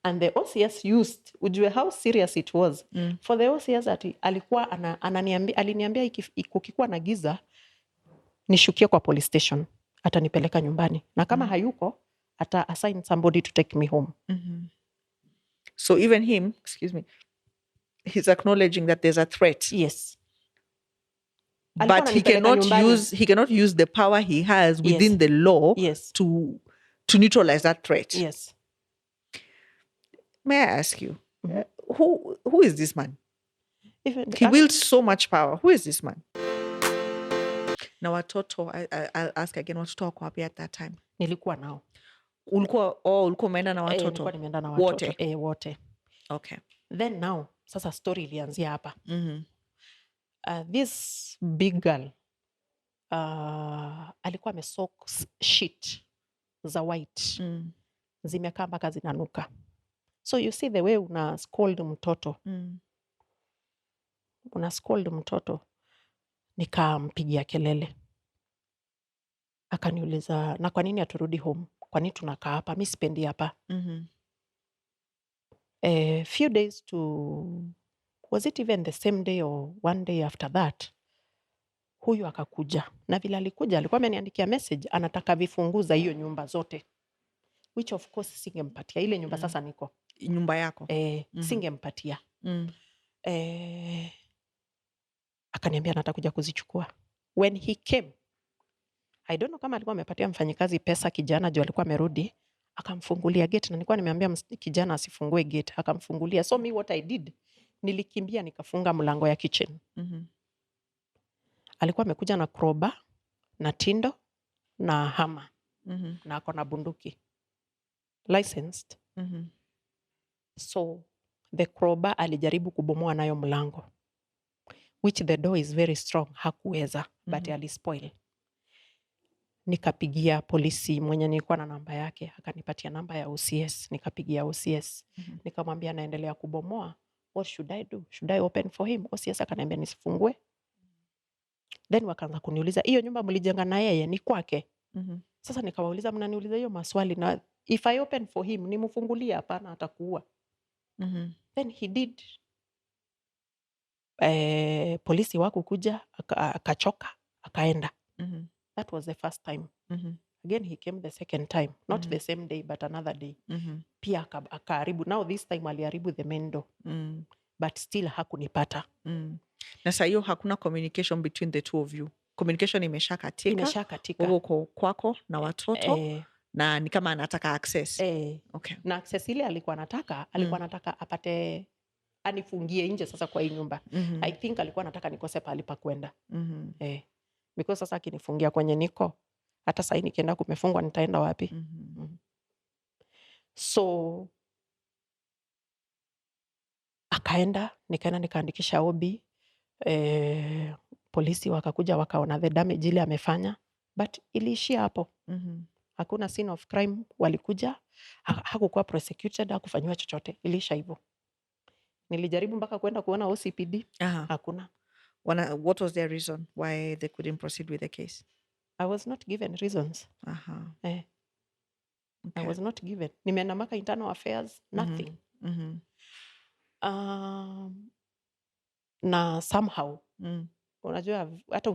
And the OCS used, ujue how serious it was. For the OCS ati alikuwa aliniambia kukikuwa na giza nishukie kwa police station, atanipeleka nyumbani, na kama hayuko ata assign somebody to take me home. So even him, he's acknowledging that there's a threat. Yes. But he cannot use the power he has within the law to neutralize that threat. Yes. May I ask you, who is this man? He wields so much power. Who is this man? Na watoto, I'll ask again, watoto wako wapi at that time? Nilikuwa nao. Ulikuwa umeenda na watoto? Nilikuwa nimeenda na watoto. Wote. Okay. Then now, sasa story ilianzia hapa. This big girl alikuwa amesoak sheet za white. Zimekaa mpaka zinanuka. So you see the way una scold mtoto. Una scold mtoto. Nikampigia kelele. Akaniuliza, na kwa nini aturudi home? Kwa nini tunakaa hapa? Mimi sipendi hapa. Few days to, was it even the same day or one day after that, huyu akakuja. Na vile alikuja, alikuwa ameniandikia message, anataka vifunguza hiyo nyumba zote. Which of course singempatia. Ile nyumba sasa niko. Nyumba yako? Singempatia. Akaniambia anataka kuja kuzichukua. When he came, I don't know kama alikuwa amepatia mfanyikazi pesa kijana juu alikuwa amerudi, akamfungulia gate, na nilikuwa nimeambia kijana asifungue gate, akamfungulia. So me what I did, nilikimbia nikafunga mlango ya kitchen. Alikuwa amekuja na crowbar, na tindo, na hammer, na ako na bunduki. Licensed. So the crowbar alijaribu kubomoa nayo mlango, which the door is very strong, hakuweza, but alispoil. Nikapigia polisi mwenye nilikuwa na namba yake, akanipatia namba ya OCS, nikapigia OCS. Nikamwambia naendelea kubomoa, what should I do? Should I open for him? OCS akaniambia nisifungue. Then wakaanza kuniuliza, hiyo nyumba mlijenga na yeye ni kwake? Sasa nikawauliza, mnaniuliza hiyo maswali, na if I open for him nimfungulie? Hapana, atakuua. Then he did. Polisi wako kuja, akachoka, akaenda. That was the first time. Again he came the second time, not the same day but another day. Pia akaharibu. Now this time aliharibu the main door. But still hakunipata. Na saa hiyo hakuna communication between the two of you. Communication imeshakatika. Wewe uko kwako na watoto, na ni kama anataka access. Okay. Na access ile alikuwa anataka apate, anifungie nje sasa kwa hii nyumba. I think alikuwa anataka nikose pahali pa kwenda. Because sasa akinifungia kwenye niko, hata sasa nikienda kumefungwa nitaenda wapi? So nikaenda nikaandikisha OB. Polisi wakakuja wakaona the damage ile amefanya, but iliishia hapo. Hakuna scene of crime. Walikuja, hakukuwa prosecuted, hakufanywa chochote, iliisha hivyo. Nilijaribu mpaka kwenda kuona OCPD. Hakuna. What was their reason why they couldn't proceed with the case? I was not given reasons. Okay. I was not given. Nimeenda mpaka internal affairs, nothing. Na somehow, unajua hata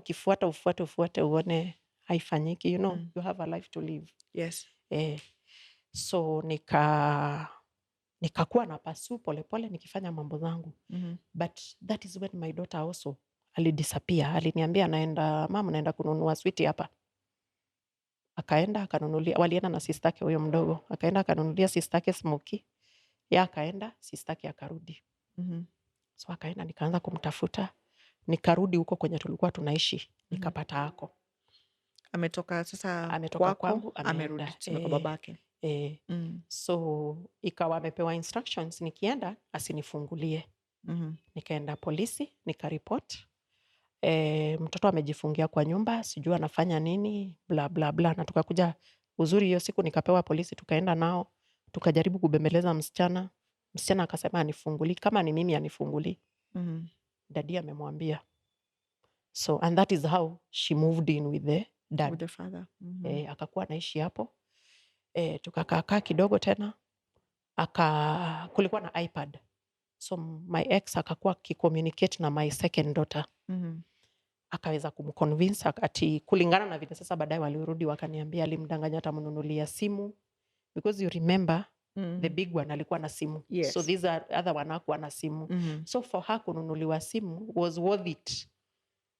ufuate uone haifanyiki, you know, you have a life to live. Yes. So nikakuwa na pasu pole nikifanya mambo zangu. But that is when my daughter also alidisappear. Aliniambia naenda kununua sweet hapa. Akaenda akanunulia, walienda na sister yake huyo mdogo. Akaenda akanunulia sister yake smoky. Akaenda, sister yake akarudi. So akaenda, nikaanza kumtafuta. Nikarudi huko kwenye tulikuwa tunaishi. Nikapata hako. Ametoka kwangu, amerudi kwa babake. So ikawa amepewa instructions nikienda asinifungulie. Nikaenda polisi, nikaripoti. Mtoto amejifungia kwa nyumba, sijui anafanya nini, bla bla bla. Na tukakuja, uzuri hiyo siku nikapewa polisi, tukaenda nao, tukajaribu kubembeleza msichana. Msichana akasema anifunguli, kama ni mimi anifunguli. Daddy amemwambia. So and that is how she moved in with the dad. With the father. Akakuwa anaishi hapo. Tukakaa kidogo tena. kulikuwa na iPad. So my ex akakuwa akicommunicate na my second daughter. Akaweza kumconvince ati kulingana na vile sasa baadaye walirudi wakaniambia alimdanganya atamnunulia simu. Because you remember the big one alikuwa na simu. Yes. So these are other one hakuwa na simu. So for her kununuliwa simu was worth it.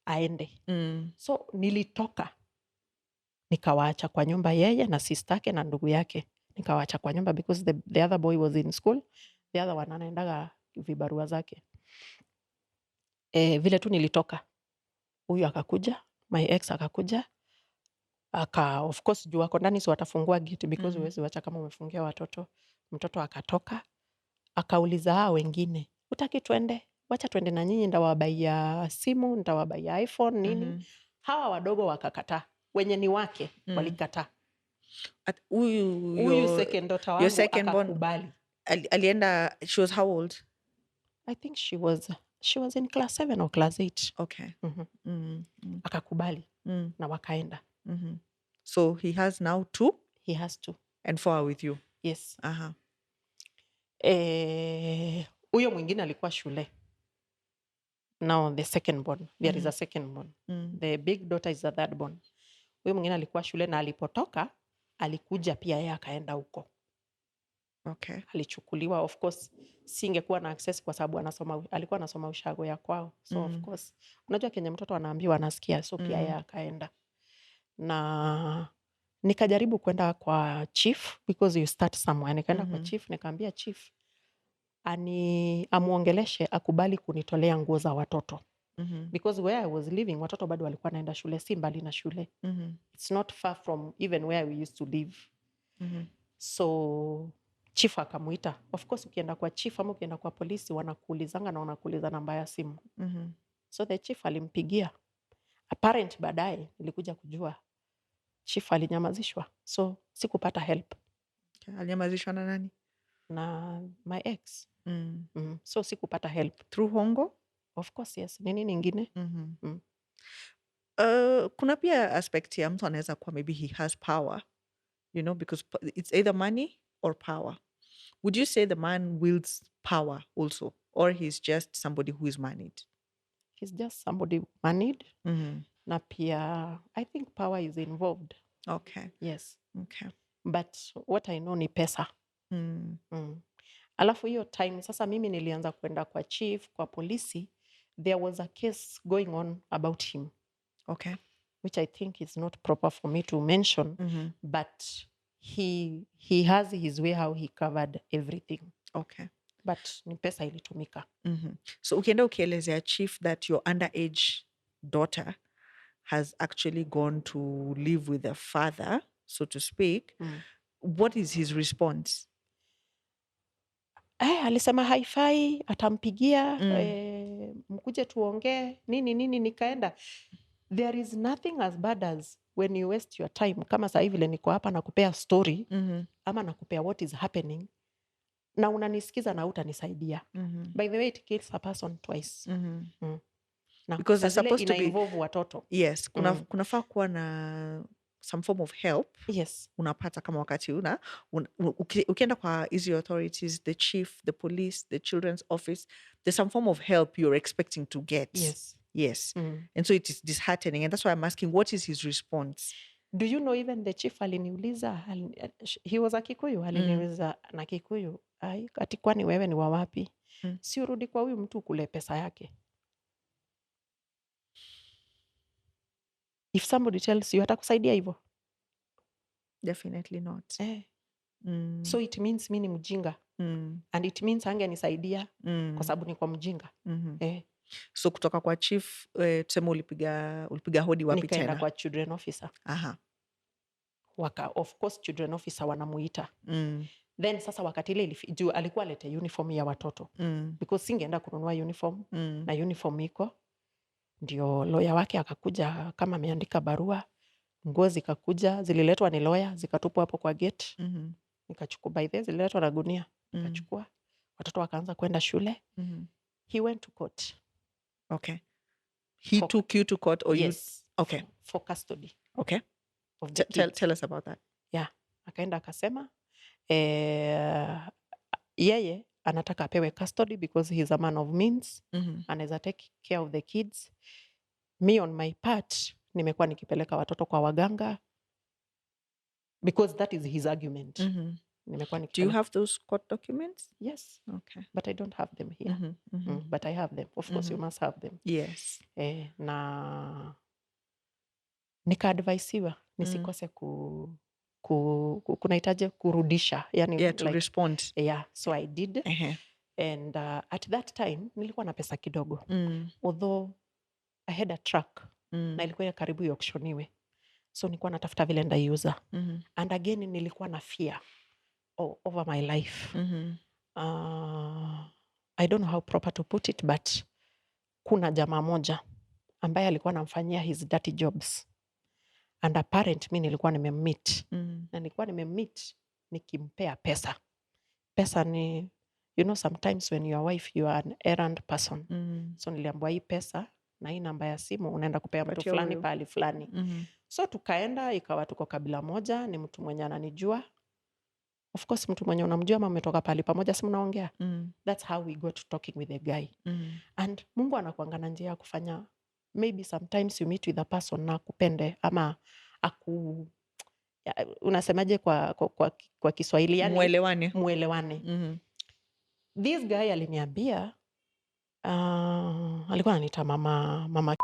Aende. So nilitoka. Nikawaacha kwa nyumba yeye na sistake na ndugu yake. Nikawaacha kwa nyumba because the other boy was in school. The other one anaendaga vibarua zake. Vile tu nilitoka. Huyu akakuja. My ex akakuja. Of course juu wako ndani si watafungua gate because huwezi wacha kama umefungia watoto. Mtoto akatoka. Akauliza hao wengine. Hutaki twende? Wacha twende na nyinyi nitawabaia simu, nitawabaia iPhone nini. Hawa wadogo wakakataa. Wenye ni wake walikataa. Huyu second daughter wangu akakubali. Alienda, she was how old? I think she was in class 7 or class 8. Okay. Akakubali na wakaenda. So he has now 2? He has 2. And 4 are with you? Yes. Huyo mwingine alikuwa shule. Now the second born. There is a second born. The big daughter is the third born. Huyo mwingine alikuwa shule na alipotoka alikuja pia yeye akaenda huko. Okay. Alichukuliwa, of course singekuwa na access kwa sababu alikuwa anasoma ushago ya kwao. So of course unajua Kenya mtoto anaambiwa anasikia, so pia yeye akaenda. Na nikajaribu kwenda kwa chief because you start somewhere. Nikaenda kwa chief nikaambia chief amuongeleshe akubali kunitolea nguo za watoto. Because where I was living watoto bado walikuwa naenda shule, si mbali na shule. It's not far from even where we used to live. So chief akamuita. Of course ukienda kwa chief ama ukienda kwa polisi wanakuulizanga na wanakuuliza namba ya simu. So the chief alimpigia. Apparent baadaye nilikuja kujua chief alinyamazishwa. So sikupata help. Okay. Alinyamazishwa na nani? Na my ex. So sikupata help. Through hongo? Of course yes. Nini nyingine? Kuna pia aspect ya mtu anaweza kuwa maybe he has power, you know, because it's either money or power. Would you say the man wields power also, or he's just somebody who is moneyed? He's just somebody moneyed. Na pia I think power is involved. Okay. Yes. Okay. But what I know ni pesa. Alafu hiyo time sasa mimi nilianza kwenda kwa chief, kwa polisi. There was a case going on about him. Okay. Which I think is not proper for me to mention. But he has his way how he covered everything. Okay. But ni pesa ilitumika. So ukienda ukielezea chief that your underage daughter has actually gone to live with the father, so to speak, what is his response? Alisema haifai, atampigia, mkuje tuongee, nini, nikaenda. There is nothing as bad as when you waste your time. Kama saa hivi vile niko hapa nakupea story, ama nakupea what is happening, na unanisikiza na utanisaidia. By the way, it kills a person twice. Na because they're supposed to be involve watoto. Yes, kunafaa kuwa na some form of help. Yes. Unapata kama wakati ukienda kwa easy authorities, the chief, the police, the children's office, there's some form of help you're expecting to get. Yes. And so it is disheartening, and that's why I'm asking, what is his response? Do you know even the chief aliniuliza, he was a Kikuyu, aliniuliza na Kikuyu, ati kwani wewe ni wa wapi? Si urudi kwa huyu mtu kule pesa yake. If somebody tells you atakusaidia hivyo? Definitely not. So it means mimi ni mjinga. And it means angenisaidia kwa sababu niko mjinga. So kutoka kwa chief, tuseme ulipiga hodi wapi tena? Nikaenda kwa children officer. Of course children officer wanamuita. Then sasa wakati ile juu alikuwa alete uniform ya watoto. Because singeenda kununua uniform, na uniform iko. Ndio lawyer wake akakuja kama ameandika barua. Nguo zikakuja, zililetwa ni lawyer, zikatupwa hapo kwa gate. Nikachukua, by the way zililetwa na gunia. Nikachukua. Watoto wakaanza kwenda shule. He went to court. Okay. He took you to court, or yes, you? Okay. For custody. Okay. Of the Tell us about that. Yeah. Akaenda akasema yeye anataka apewe custody because he's a man of means. Anaweza take care of the kids. Me on my part, nimekuwa nikipeleka watoto kwa waganga because that is his argument. Nimekuwa Do you have those court documents? Yes. Okay. But I don't have them here. But I have them. Of course, you must have them. Yes. Na nika-advisiwa nisikose kunahitaji kurudisha. Yani, Yeah, to respond. Yeah, so I did. And at that time, nilikuwa na pesa kidogo. Although I had a truck, na ilikuwa karibu iauctioniwe. So nilikuwa natafuta vile ndaiuza. And again, nilikuwa na fear over my life. I don't know how proper to put it, but kuna jamaa moja ambaye alikuwa anamfanyia his dirty jobs. And apparent mi nilikuwa nimemmeet. Na nilikuwa nimemmeet nikimpea pesa. Pesa ni, you know, sometimes when your wife, you are an errand person. So niliambiwa hii pesa na hii namba ya simu unaenda kupea mtu fulani pahali fulani. So tukaenda, ikawa tuko kabila moja, ni mtu mwenye ananijua. Of course, mtu mwenye unamjua ama umetoka pahali pamoja, si mnaongea. That's how we got talking with the guy. And Mungu anakuanga na njia ya kufanya, maybe sometimes you meet with a person na kupende ama unasemaje kwa Kiswahili, yani muelewane. This guy aliniambia alikuwa ananiita mama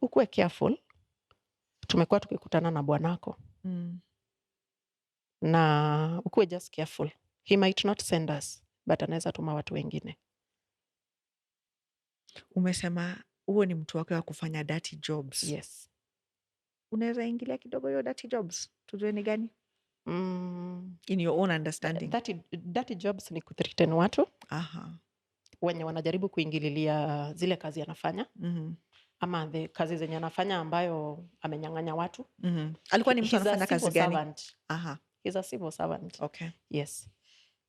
ukuwe careful, tumekuwa tukikutana na bwanako na ukuwe just careful, he might not send us but anaweza tuma watu wengine. Umesema huo ni mtu wako wa kufanya dirty jobs? Yes. Unaweza ingilia kidogo hiyo dirty jobs tujue ni gani? In your own understanding. Dirty jobs ni kuthreaten watu wenye wanajaribu kuingililia zile kazi anafanya. Ama the kazi zenye anafanya ambayo amenyang'anya watu. Alikuwa ni mtu anafanya kazi gani? He's a civil servant. Okay. Yes.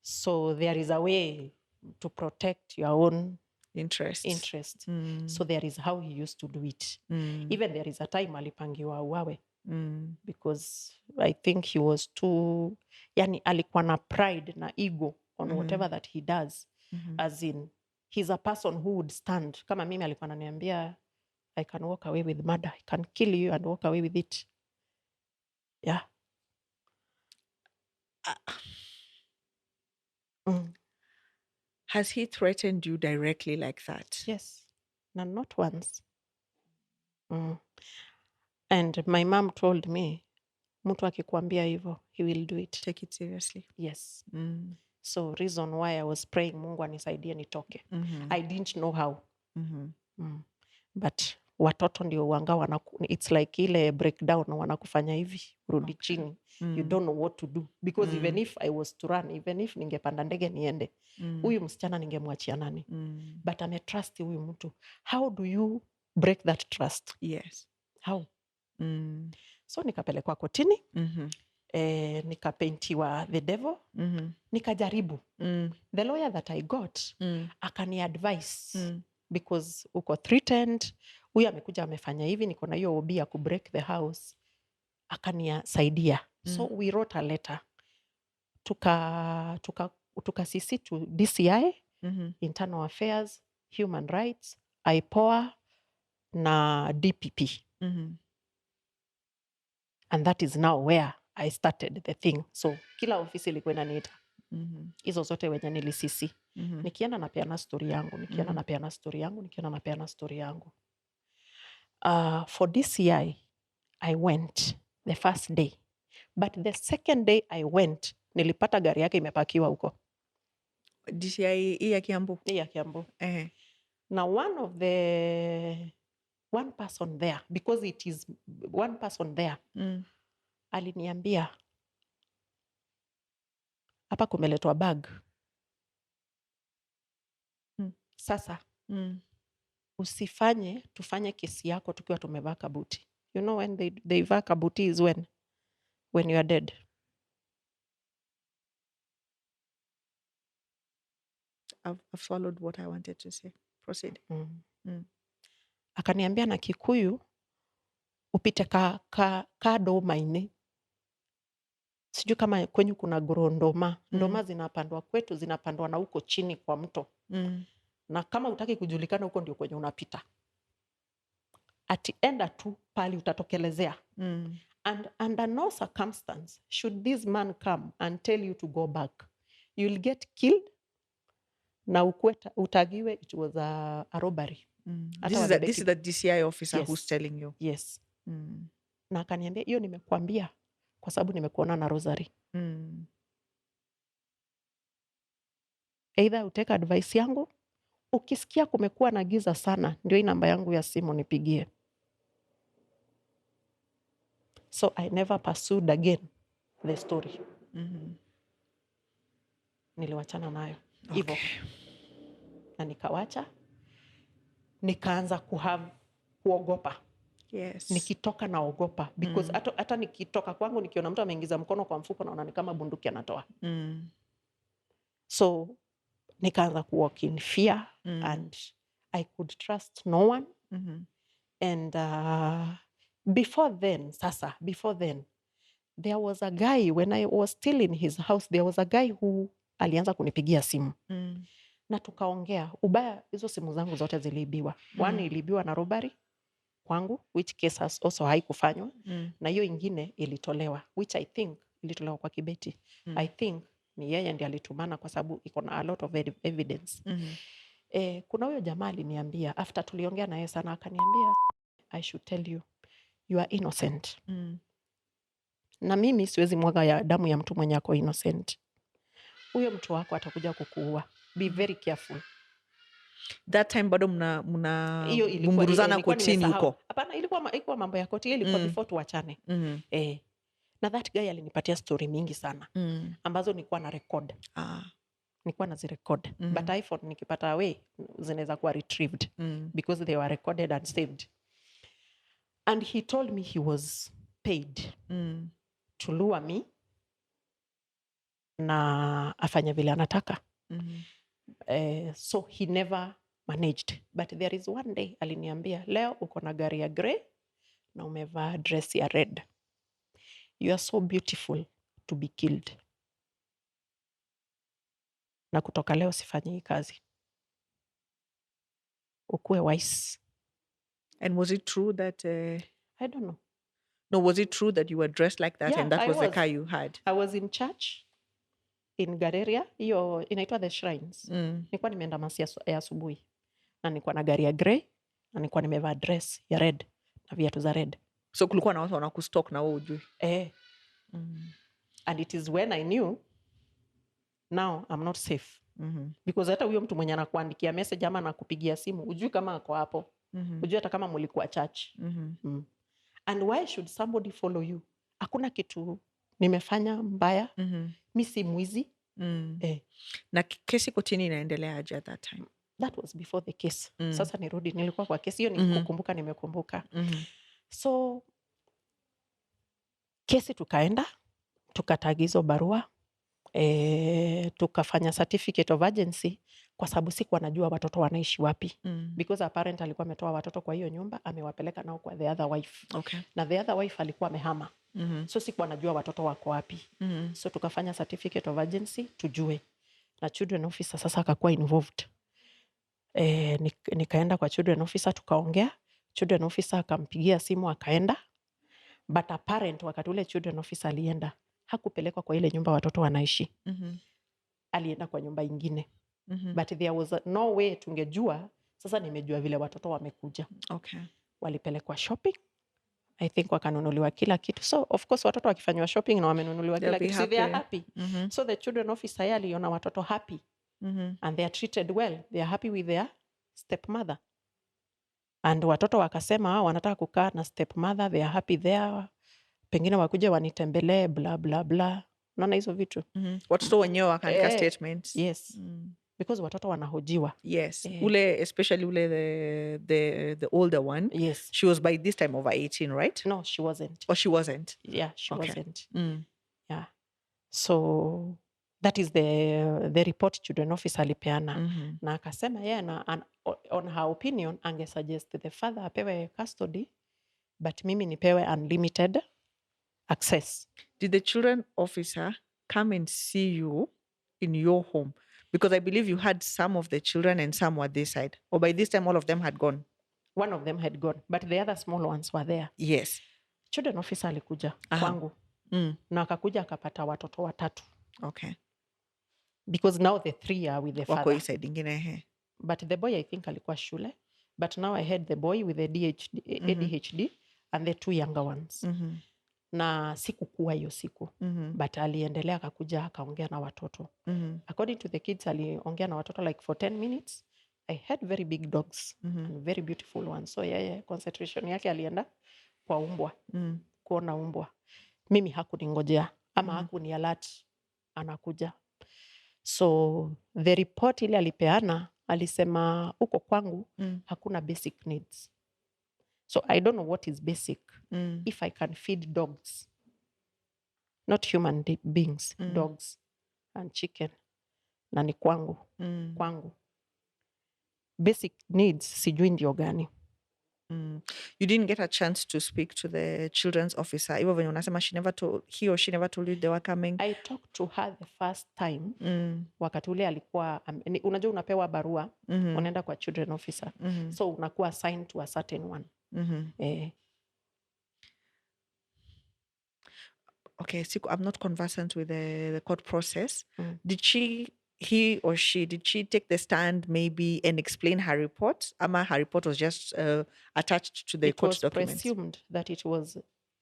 So there is a way to protect your own interest. So there is how he used to do it. Even there is a time alipangiwa uawe. Because I think he was too, yani alikuwa na pride na ego on whatever that he does. As in, he's a person who would stand. Kama mimi alikuwa ananiambia, I can walk away with murder. I can kill you and walk away with it. Yeah. Has he threatened you directly like that? Yes. No, not once. And my mom told me, mtu akikuambia hivyo, he will do it. Take it seriously. Yes. So reason why I was praying, Mungu anisaidie nitoke. I didn't know how. But watoto ndio wanga it's like ile breakdown wanakufanya hivi, rudi chini. You don't know what to do. Because even if I was to run, even if ningepanda ndege niende, huyu msichana ningemwachia nani? But ametrust huyu mtu. How do you break that trust? Yes. How? So nikapelekwa kotini. Nikapaintiwa the devil. Nikajaribu. The lawyer that I got, akani advise. Because uko threatened, huyu amekuja amefanya hivi, niko na hiyo obi ya kubreak the house. Akanisaidia. So we wrote a letter. Tuka CC to DCI, Internal Affairs, Human Rights, IPOA na DPP. And that is now where I started the thing. So kila ofisi ilikuwa inaniita. Hizo zote wenye nilisisi. Nikienda napeana story yangu, nikienda napeana story yangu, nikienda napeana story yangu. For DCI, I went the first day. But the second day I went, nilipata gari yake imepakiwa huko. DCI hii ya Kiambu? Hii ya Kiambu. Now one person there, because it is one person there, aliniambia, hapa kumeletwa bag. Sasa, tufanye kesi yako tukiwa tumevaa kabuti. You know when they vaa kabuti is when you are dead. I've followed what I wanted to say. Proceed. Akaniambia na Kikuyu, upite ka do maine. Sijui kama kwenyu kuna grow ndoma. Ndoma zinapandwa kwetu, zinapandwa na huko chini kwa mto. Na kama hutaki kujulikana huko ndio kwenye unapita. Enda tu pali utatokelezea. And under no circumstance should this man come and tell you to go back. You'll get killed na utagiwe it was a robbery. This is the DCI officer who's telling you? Yes. Na akaniambia hiyo nimekuambia kwa sababu nimekuona na rosary. Either utake advice yangu, ukisikia kumekuwa na giza sana, ndio hii namba yangu ya simu nipigie. So I never pursued again the story. Niliwachana nayo. Hivyo. Na nikawacha. Nikaanza kuogopa. Yes. Nikitoka naogopa. Because hata nikitoka kwangu nikiona mtu ameingiza mkono kwa mfuko naona ni kama bunduki anatoa. So nikaanza kuwalk in fear and I could trust no one. And before then, there was a guy, when I was still in his house, there was a guy who alianza kunipigia simu. Na tukaongea. Ubaya hizo simu zangu zote ziliibiwa. One iliibiwa na robbery kwangu, which case has also haikufanywa. Na hiyo ingine ilitolewa, which I think ilitolewa kwa kibeti. I think ni yeye ndiye alitumana kwa sababu iko na a lot of evidence. Kuna huyo jamaa aliniambia, after tuliongea na yeye sana, akaniambia, I should tell you, you are innocent. Na mimi siwezi mwaga ya damu ya mtu mwenye ako innocent. Huyo mtu wako atakuja kukuua. Be very careful. That time bado mumburuzana kotini huko? Hapana, ilikuwa mambo ya koti, ilikuwa before tuachane. Na that guy alinipatia story mingi sana. Ambazo nilikuwa na record. Nilikuwa nazirecord. But iPhone nikipata away zinaweza kuwa retrieved. Because they were recorded and saved. And he told me he was paid to lure me na afanye vile anataka. So he never managed. But there is one day aliniambia, leo uko na gari ya grey na umevaa dress ya red. You are so beautiful to be killed. Na kutoka leo sifanye hii kazi. Ukue wise. And was it true that... I don't know. No, was it true that you were dressed like that? Yeah, and that was the car you had? I was in church in Gareria. Hiyo inaitwa The Shrines. Nilikuwa nimeenda masi ya asubuhi. Na nilikuwa na gari ya grey. Na nilikuwa nimevaa dress ya red. Na viatu za red. So kulikuwa na watu wanakustalk na wewe ujui? And it is when I knew now I'm not safe. Because hata huyo mtu mwenye anakuandikia message ama anakupigia simu, ujui kama ako hapo. Ujui hata kama mlikuwa church. And why should somebody follow you? Hakuna kitu nimefanya mbaya. Mi si mwizi. Na kesi kotini inaendelea aje at that time? That was before the case. Sasa nirudi, nilikuwa kwa kesi. Hiyo nikukumbuka, nimekumbuka. So, kesi tukaenda. Tukatagizo barua. Tukafanya certificate of agency. Kwa sababu sikuwa najua watoto wanaishi wapi. Because a parent alikuwa ametoa watoto kwa hiyo nyumba, amewapeleka nao kwa the other wife. Na the other wife alikuwa amehama. So sikuwa najua watoto wako wapi. So tukafanya certificate of agency, tujue. Na children officer sasa akakuwa involved. Nikaenda kwa children officer, tukaongea. Children officer akampigia simu, akaenda. But a parent wakati ule children officer alienda, hakupelekwa kwa ile nyumba watoto wanaishi. Alienda kwa nyumba ingine. But there was no way tungejua. Sasa nimejua vile watoto wamekuja. Walipelekwa shopping. I think wakanunuliwa kila kitu. So of course watoto wakifanywa shopping na wamenunuliwa kila kitu. So they are happy. So the children officer yeye aliona watoto happy. And they are treated well. They are happy with their stepmother. And watoto wakasema wanataka kukaa na stepmother. They are happy there. Pengine wakuje wanitembelee bla bla bla. Unaona hizo vitu. Watoto wenyewe wakaandika statements. Yes. Because watoto wanahojiwa. Yes. Ule, especially ule the older one. Yes. She was by this time over 18, right? No, she wasn't. Oh, she wasn't? Yeah, she wasn't. Yeah. So that is the report children officer alipeana. Na akasema on her opinion angesuggest the father apewe custody, but mimi nipewe unlimited access. did the children officer come and see you in your home? Because I believe you had some of the children and some were this side. Or by this time, all of them had gone. One of them had gone, but the other small ones were there. Yes. Children officer alikuja kwangu. Na akakuja akapata watoto watatu. Okay. Because now the 3 are with the Wako father. side ingine. But the boy, I think, alikuwa shule. But now I had the boy with the ADHD and the 2 younger ones. Na sikukuwa hiyo siku. But aliendelea akakuja akaongea na watoto. According to the kids, aliongea na watoto like for 10 minutes. I had very big dogs and very beautiful ones. So concentration yake alienda kwa umbwa. Kuona umbwa. Mimi hakuningojea ama hakuni alert anakuja. So the report ile alipeana alisema huko kwangu hakuna basic needs. So I don't know what is basic. If I can feed dogs, not human beings, dogs and chicken, na ni kwangu. Kwangu. Basic needs sijui ndio gani. You didn't get a chance to speak to the children's officer. Even when unasema he or she never told you they were coming. I talked to her the first time. Wakati ule alikuwa, unajua unapewa barua, unaenda kwa children officer. So unakuwa assigned to a certain one. Okay, so I'm not conversant with the court process. Did he or she take the stand maybe and explain her report? Ama her report was just attached to the court documents? It was presumed that it was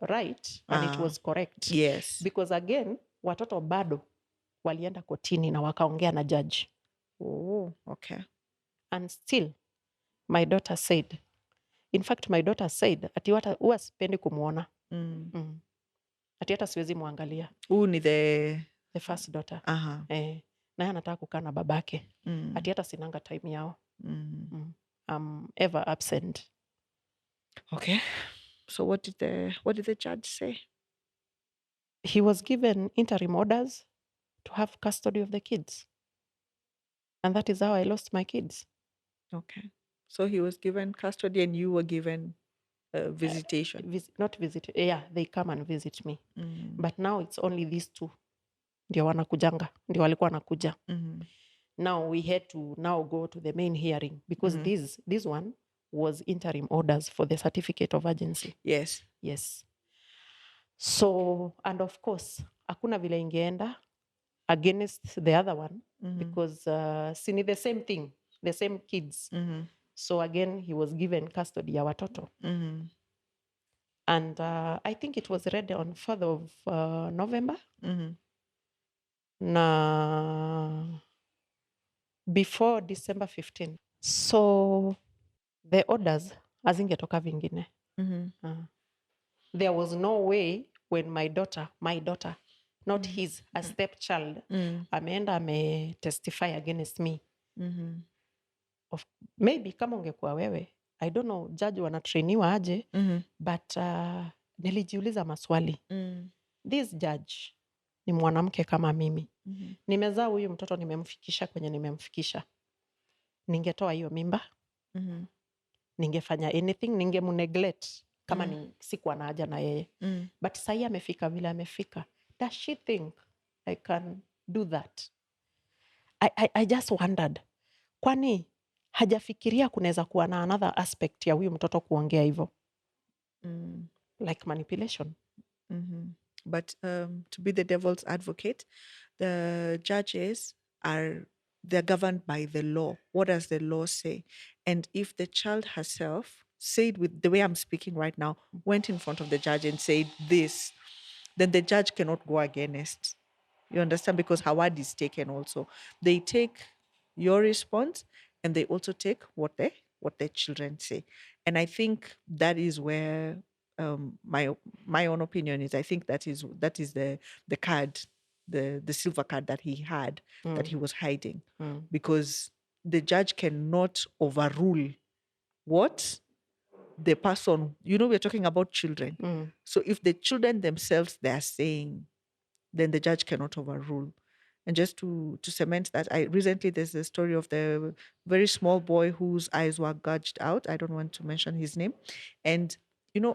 right and it was correct. Yes. Because again, watoto bado walienda kotini na wakaongea na judge. Oh, okay. And still, my daughter said, ati huwa sipendi kumuona. Ati hata siwezi muangalia. Who ni the first daughter. Naye anataka kukaa na babake. Ati hata sinanga time yao. I'm ever absent. Okay. So what did the judge say? He was given interim orders to have custody of the kids. And that is how I lost my kids. Okay. So he was given custody and you were given visitation. Not visit. Yeah, they come and visit me. But now it's only these 2. Ndio wanakujanga. Ndio walikuwa wanakuja. Now we had to now go to the main hearing because this one was interim orders for the certificate of urgency. Yes. Yes. So, and of course, hakuna vile ingeenda against the other one because sini the same thing, the same kids. So again, he was given custody ya watoto. And I think it was read on 4th of November. Na before December 15. So the orders hazingetoka vingine. There was no way when my daughter, not his, a stepchild, ameenda testify against me. Maybe kama ungekuwa wewe, I don't know, judge wanatrainiwa aje, but nilijiuliza maswali. This judge ni mwanamke kama mimi. Nimezaa huyu mtoto nimemfikisha kwenye nimemfikisha. Ningetoa hiyo mimba. Ningefanya anything, ningemuneglect kama sikuwa na haja na yeye. But sahi amefika vile amefika. Does she think I can do that? I just wondered. Kwani hajafikiria kunaweza kuwa na another aspect ya huyu mtoto kuongea hivyo? Like manipulation. But to be the devil's advocate, the judges they're governed by the law. What does the law say? And if the child herself said, with the way I'm speaking right now, went in front of the judge and said this, then the judge cannot go against. You understand? Because her word is taken also. They take your response and they also take what the children say. And I think that is where my own opinion is. I think that is the card, the silver card that he had, that he was hiding, because the judge cannot overrule what the person. We're talking about children. So if the children themselves they are saying, then the judge cannot overrule. And just to cement that, recently there's a story of the very small boy whose eyes were gouged out. I don't want to mention his name. And,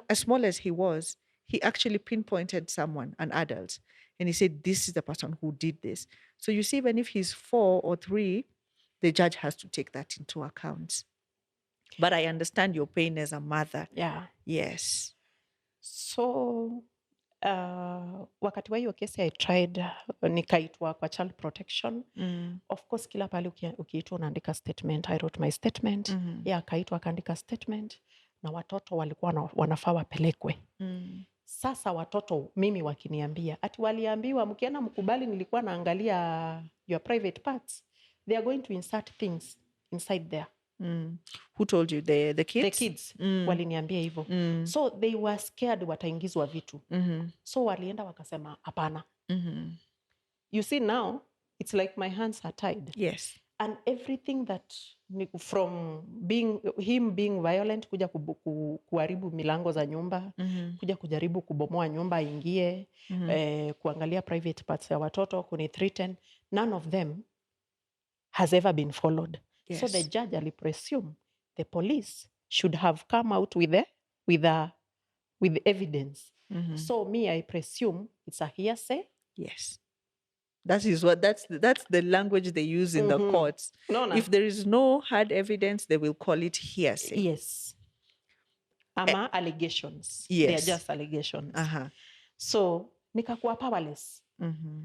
as small as he was, he actually pinpointed someone, an adult, and he said, this is the person who did this. So you see, even if he's 4 or 3, the judge has to take that into account. But I understand your pain as a mother. Yeah. Yes. So wakati wa hiyo kesi I tried nikaitwa kwa child protection. Of course kila pale ukiitwa unaandika statement. I wrote my statement. Yeah, akaitwa akaandika statement na watoto walikuwa wanafaa wapelekwe. Sasa watoto mimi wakiniambia ati waliambiwa mkienda mkubali nilikuwa naangalia your private parts. They are going to insert things inside there. Who told you? The kids? The kids. Waliniambia hivyo. So they were scared wataingizwa vitu. So walienda wakasema hapana. You see now, it's like my hands are tied. Yes. And everything that from him being violent, kuja kuharibu milango za nyumba, kuja kujaribu kubomoa nyumba ingie, kuangalia private parts ya watoto, kuni-threaten, none of them has ever been followed. Yes. So the judge alipresume the police should have come out with evidence. So me, I presume it's a hearsay. Yes. That's the language they use in the courts. No. If there is no hard evidence, they will call it hearsay. Yes. Allegations. Yes. They are just allegations. So nikakuwa powerless.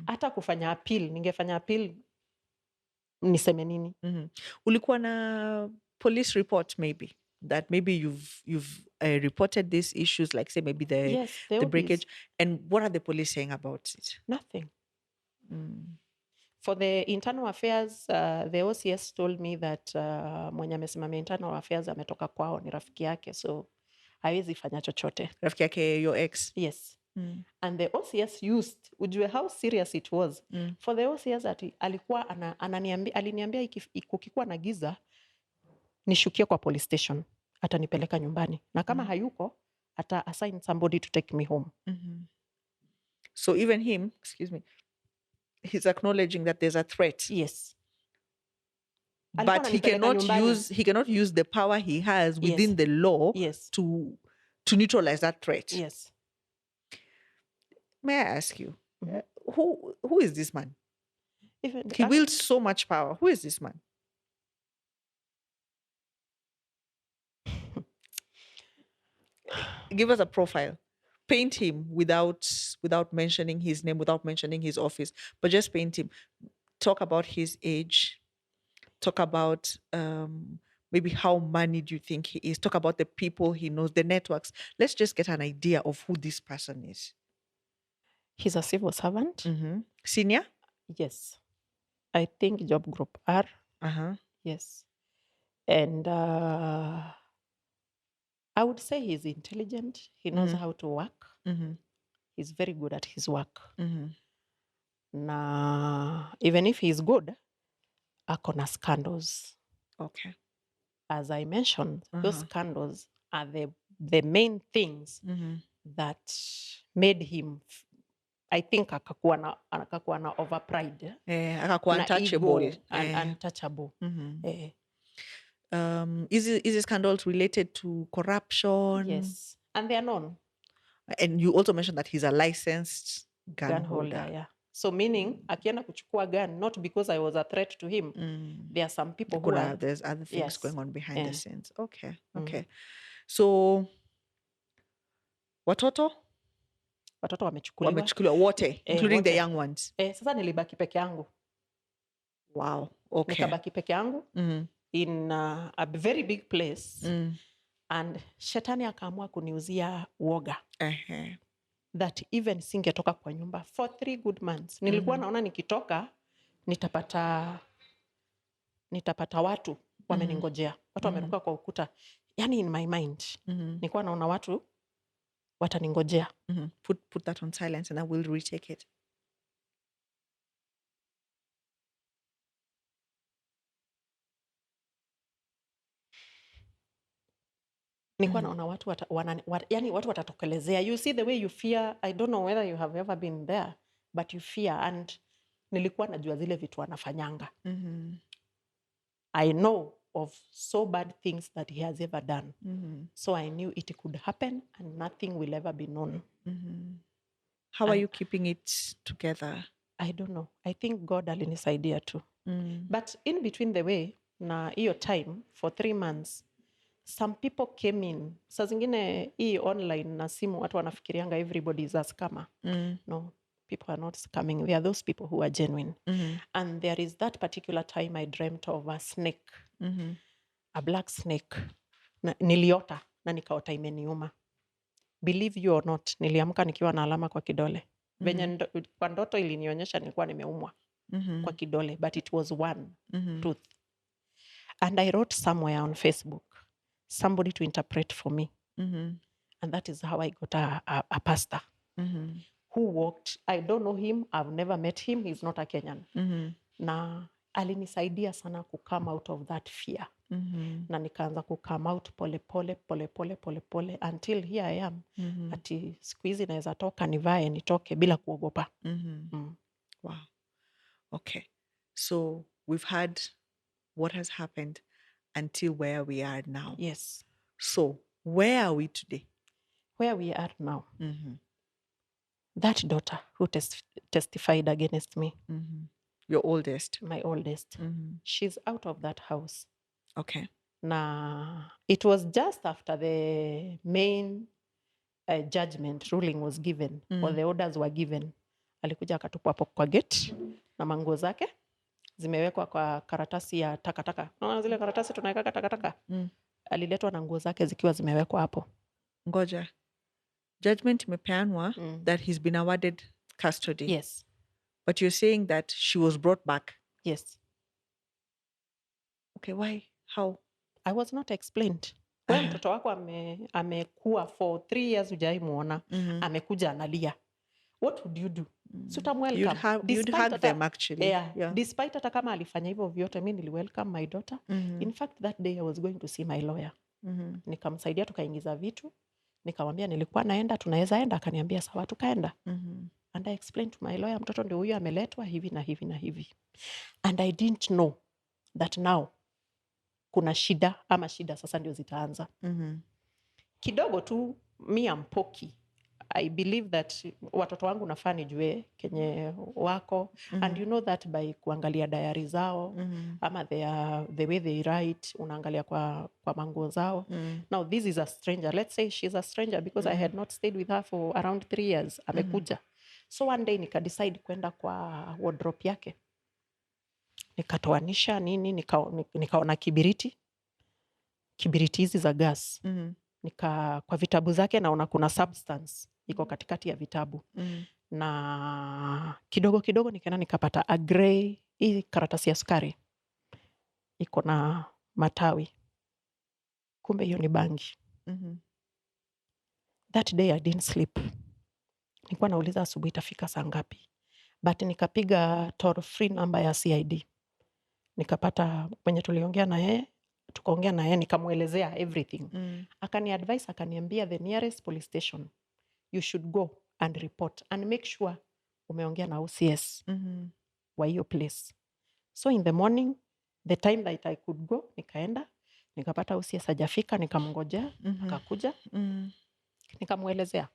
Hata kufanya appeal, ningefanya appeal niseme nini? Ulikuwa na police report maybe that maybe you've reported these issues, like say maybe the breakage. And what are the police saying about it? Nothing. For the internal affairs, the OCS told me that mwenye amesimamia internal affairs ametoka kwao, ni rafiki yake, so hawezi fanya chochote. Rafiki yake, your ex? Yes. And the OCS used, ujue how serious it was. For the OCS ati alikuwa aliniambia kukikuwa na giza nishukie kwa police station, atanipeleka nyumbani, na kama hayuko ata assign somebody to take me home. So even him, he's acknowledging that there's a threat. Yes. But he cannot use the power he has within the law to neutralize that threat. Yes. May I ask you, who is this man? He wields so much power. Who is this man? Give us a profile. Paint him without mentioning his name, without mentioning his office, but just paint him. Talk about his age. Talk about maybe how moneyed you think he is. Talk about the people he knows, the networks. Let's just get an idea of who this person is. He's a civil servant. Senior? Yes. I think job group R. Yes. And I would say he's intelligent. He knows how to work. He's very good at his work. Even if he's good, ako na scandals. Okay. As I mentioned, those scandals are the main things that made him, I think, akakuwa na overpride. Akakuwa untouchable. Untouchable. Is the scandals related to corruption? Yes. And they are known. And you also mentioned that he's a licensed gun holder. Yeah. So meaning, akienda kuchukua gun, not because I was a threat to him. There are some people who are... There's other things going on behind the scenes. Okay. So, watoto wamechukuliwa wote, including the young ones. Sasa nilibaki peke yangu. Wow. Okay. Nikabaki peke yangu in a very big place. And shetani akaamua kuniuzia uoga. That even singetoka kwa nyumba for 3 good months. Nilikuwa naona nikitoka nitapata watu wameningojea. Watu wameruka kwa ukuta. Yani in my mind. Nilikuwa naona watu wataningojea. Put that on silence and I will retake it. Nilikuwa naona watu yani watu watatokelezea. You see the way you fear. I don't know whether you have ever been there, but you fear. And nilikuwa najua zile vitu wanafanyanga. I know of so bad things that he has ever done. So I knew it could happen and nothing will ever be known. How are you keeping it together? I don't know. I think God alinisaidia too. But in between the way, na hiyo time, for 3 months, some people came in. Saa zingine hii online na simu watu wanafikirianga everybody is a scammer. No, people are not scamming. There are those people who are genuine. And there is that particular time I dreamt of a snake, a black snake. Niliota na nikaota imeniuma. Believe you or not, niliamka nikiwa na alama kwa kidole. Venye kwa ndoto ilinionyesha nilikuwa nimeumwa kwa kidole, but it was one tooth. And I wrote somewhere on Facebook, somebody to interpret for me. And that is how I got a pastor who walked. I don't know him. I've never met him. He's not a Kenyan. Na alinisaidia sana ku come out of that fear. Na nikaanza ku come out pole pole until here I am. Ati siku hizi naweza toka nivae nitoke bila kuogopa. Wow. Okay. So we've had what has happened until where we are now. Yes. So where are we today? Where we are now. That daughter who testified against me. Your oldest? My oldest. She's out of that house. Okay. Na it was just after the main judgment ruling was given, or the orders were given. Alikuja akatupa hapo kwa gate na manguo zake zimewekwa kwa karatasi ya takataka. Unaona zile karatasi tunaweka takataka? Aliletwa na nguo zake zikiwa zimewekwa hapo. Ngoja. Judgment imepeanwa that he's been awarded custody. Yes. But you're saying that she was brought back. Yes. Okay, why? How? I was not explained. Wewe mtoto wako amekuwa for 3 years hujai muona. Amekuja analia. What would you do? So welcome. You'd hug them actually. Yeah. Despite hata kama alifanya hivyo vyote, mimi welcome my daughter. In fact, that day I was going to see my lawyer. Nikamsaidia tukaingiza vitu. Nikamwambia nilikuwa naenda, tunaweza enda, akaniambia sawa, tukaenda. And I explained to my lawyer, mtoto ndio huyu ameletwa hivi na hivi na hivi. And I didn't know that now kuna shida ama shida sasa ndio zitaanza. Kidogo tu mi ampoki. I believe that watoto wangu nafaa nijue kenye wako. And you know that by kuangalia diary zao ama the way they write, unaangalia kwa manguo zao. Now this is a stranger. Let's say she's a stranger because I had not stayed with her for around 3 years. Amekuja. So one day decide kwenda kwa wardrobe yake. Nikatoanisha nini, nikaona kibiriti hizi za gas. Kwa vitabu zake naona kuna substance iko katikati ya vitabu. Na kidogo nikaenda nikapata a grey, hii karatasi ya sukari iko na matawi. Kumbe hiyo ni bangi. That day I didn't sleep. Nilikuwa nauliza asubuhi itafika saa ngapi. But nikapiga toll free number ya CID. Nikapata mwenye tuliongea na yeye, tukaongea na yeye nikamuelezea everything. Akani advise, akaniambia the nearest police station you should go and report and make sure umeongea na OCS wa hiyo place. So in the morning, the time that I could go, nikaenda, nikapata OCS hajafika, nikamngojea, akakuja, nikamuelezea.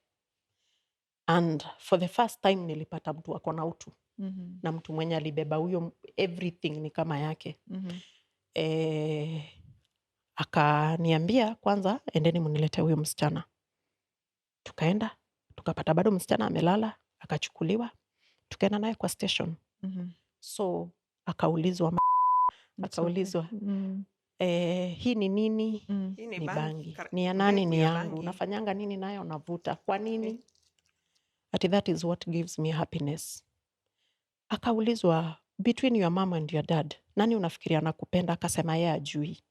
And for the first time nilipata mtu ako na utu. Na mtu mwenye alibeba huyo everything ni kama yake. Akaniambia kwanza endeni mniletee huyo msichana. Tukaenda, tukapata bado msichana amelala, akachukuliwa, tukaenda naye kwa station. So akaulizwa hii ni nini? Ni bangi. Ni ya nani? Ni yangu. Unafanyanga nini nayo? Unavuta. Kwa nini? Ati that is what gives me happiness. Akaulizwa between your mom and your dad, nani unafikiria anakupenda? Akasema yeye ajui.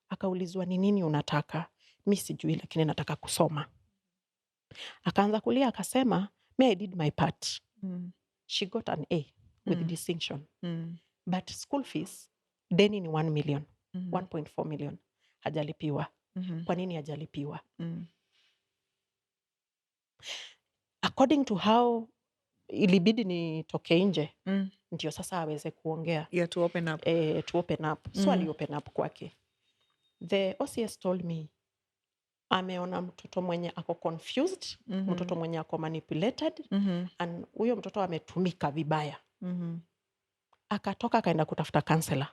Akaulizwa ni nini unataka? Mimi sijui lakini nataka kusoma. Akaanza kulia akasema, I did my part. She got an A with distinction. But school fees, deni ni 1 million, 1.4 million. Hajalipiwa. Kwa nini hajalipiwa? According to how ilibidi nitoke nje ndio sasa aweze kuongea. Yeah, to open up. To open up. So ali open up kwake. The OCS told me ameona mtoto mwenye ako confused, mtoto mwenye ako manipulated, and huyo mtoto ametumika vibaya. Akatoka akaenda kutafuta counselor.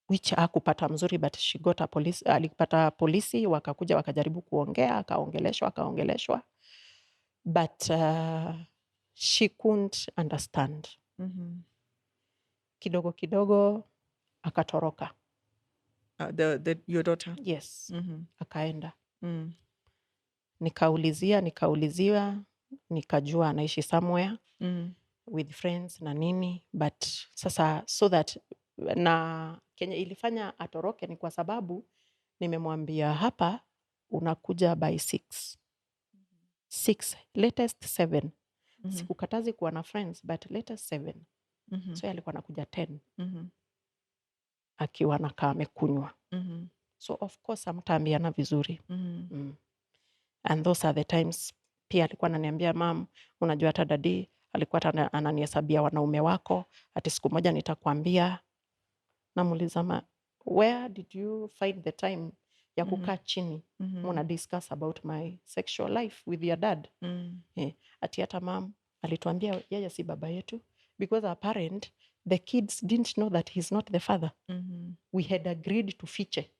Which hakupata mzuri, but she got a police, alipata polisi, wakakuja wakajaribu kuongea, akaongeleshwa. But she couldn't understand. Kidogo akatoroka. Your daughter? Yes. Akaenda. Nikauliziwa, nikajua anaishi somewhere with friends na nini, but sasa so that na Kenya ilifanya atoroke ni kwa sababu nimemwambia hapa unakuja by 6, latest 7. Sikukatazi kuwa na friends, but latest 7. So alikuwa anakuja 10 akiwa anakaa amekunywa. So of course hamtaambiana vizuri. And those are the times pia alikuwa ananiambia, mam, unajua hata dadi alikuwa ananihesabia wanaume wako, ati siku moja nitakwambia. Namuuliza, where did you find the time ya kukaa chini muna discuss about my sexual life with your dad? Ati hata mam alituambia yeye si baba yetu, because our parent, the kids didn't know that he's not the father. We had agreed to fiche.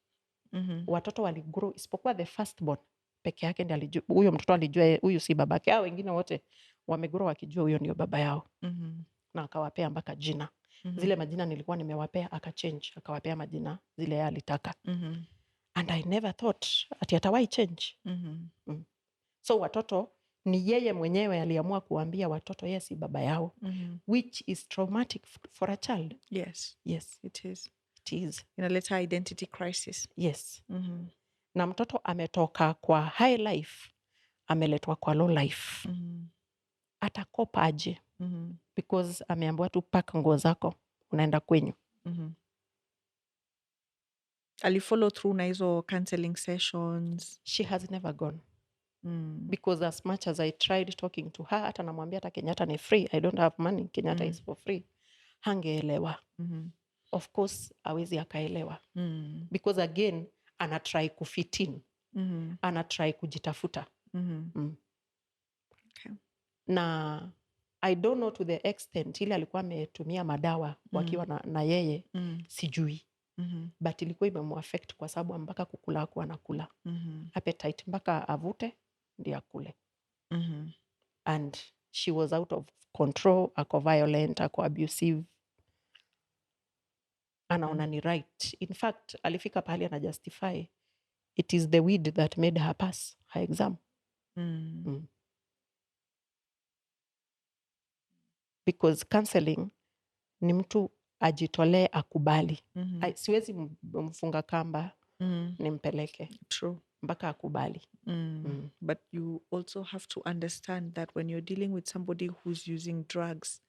Watoto waligrow isipokuwa the firstborn peke yake ndiye alijua, huyo mtoto alijua huyu si babake. Hao wengine wote wamegrow wakijua huyo ndio baba yao. Na akawapea mpaka jina. Zile majina nilikuwa nimewapea akachange, akawapea majina zile yeye alitaka. And I never thought ati atawahi change. So watoto ni yeye mwenyewe aliamua kuambia watoto yeye si baba yao, which is traumatic for a child. Yes, it is. It is. Inaleta identity crisis. Yes. Na mtoto ametoka kwa high life, ameletwa kwa low life. Atakopa aje? Because ameambiwa tu pack nguo zako, unaenda kwenyu. Alifollow through na hizo counseling sessions? She has never gone. Because as much as I tried talking to her, hata namwambia hata Kenyatta ni free, I don't have money, Kenyatta is for free, hangeelewa. Of course hawezi akaelewa. Because again anatry kufit in, anatry kujitafuta. Okay. Na I don't know to the extent ile alikuwa ametumia madawa wakiwa na yeye, sijui. But ilikuwa imemuaffect kwa sababu mpaka kukula hakuwa anakula. Appetite mpaka avute ndio akule. And she was out of control, ako violent, ako abusive. Anaona ni right. In fact, alifika pahali ana justify it is the weed that made her pass her exam. Because counseling ni mtu ajitolee, akubali. Siwezi mfunga kamba nimpeleke. True. Mpaka akubali. But you also have to understand that when you're dealing with somebody who's using drugs,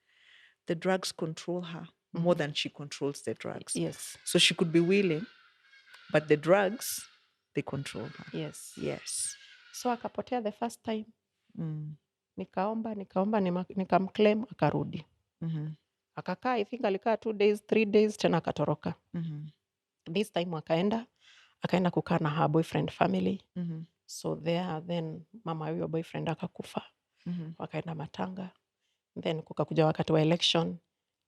the drugs control her more than she controls the drugs. Yes. So she could be willing, but the drugs, they control her. Yes. So akapotea the first time. Nikaomba, nikamclaim, akarudi. Akakaa, I think alikaa 2 days, 3 days, tena akatoroka. This time akaenda kukaa na her boyfriend family. So there then mama huyo boyfriend akakufa. Wakaenda matanga. Then kukakuja wakati wa election,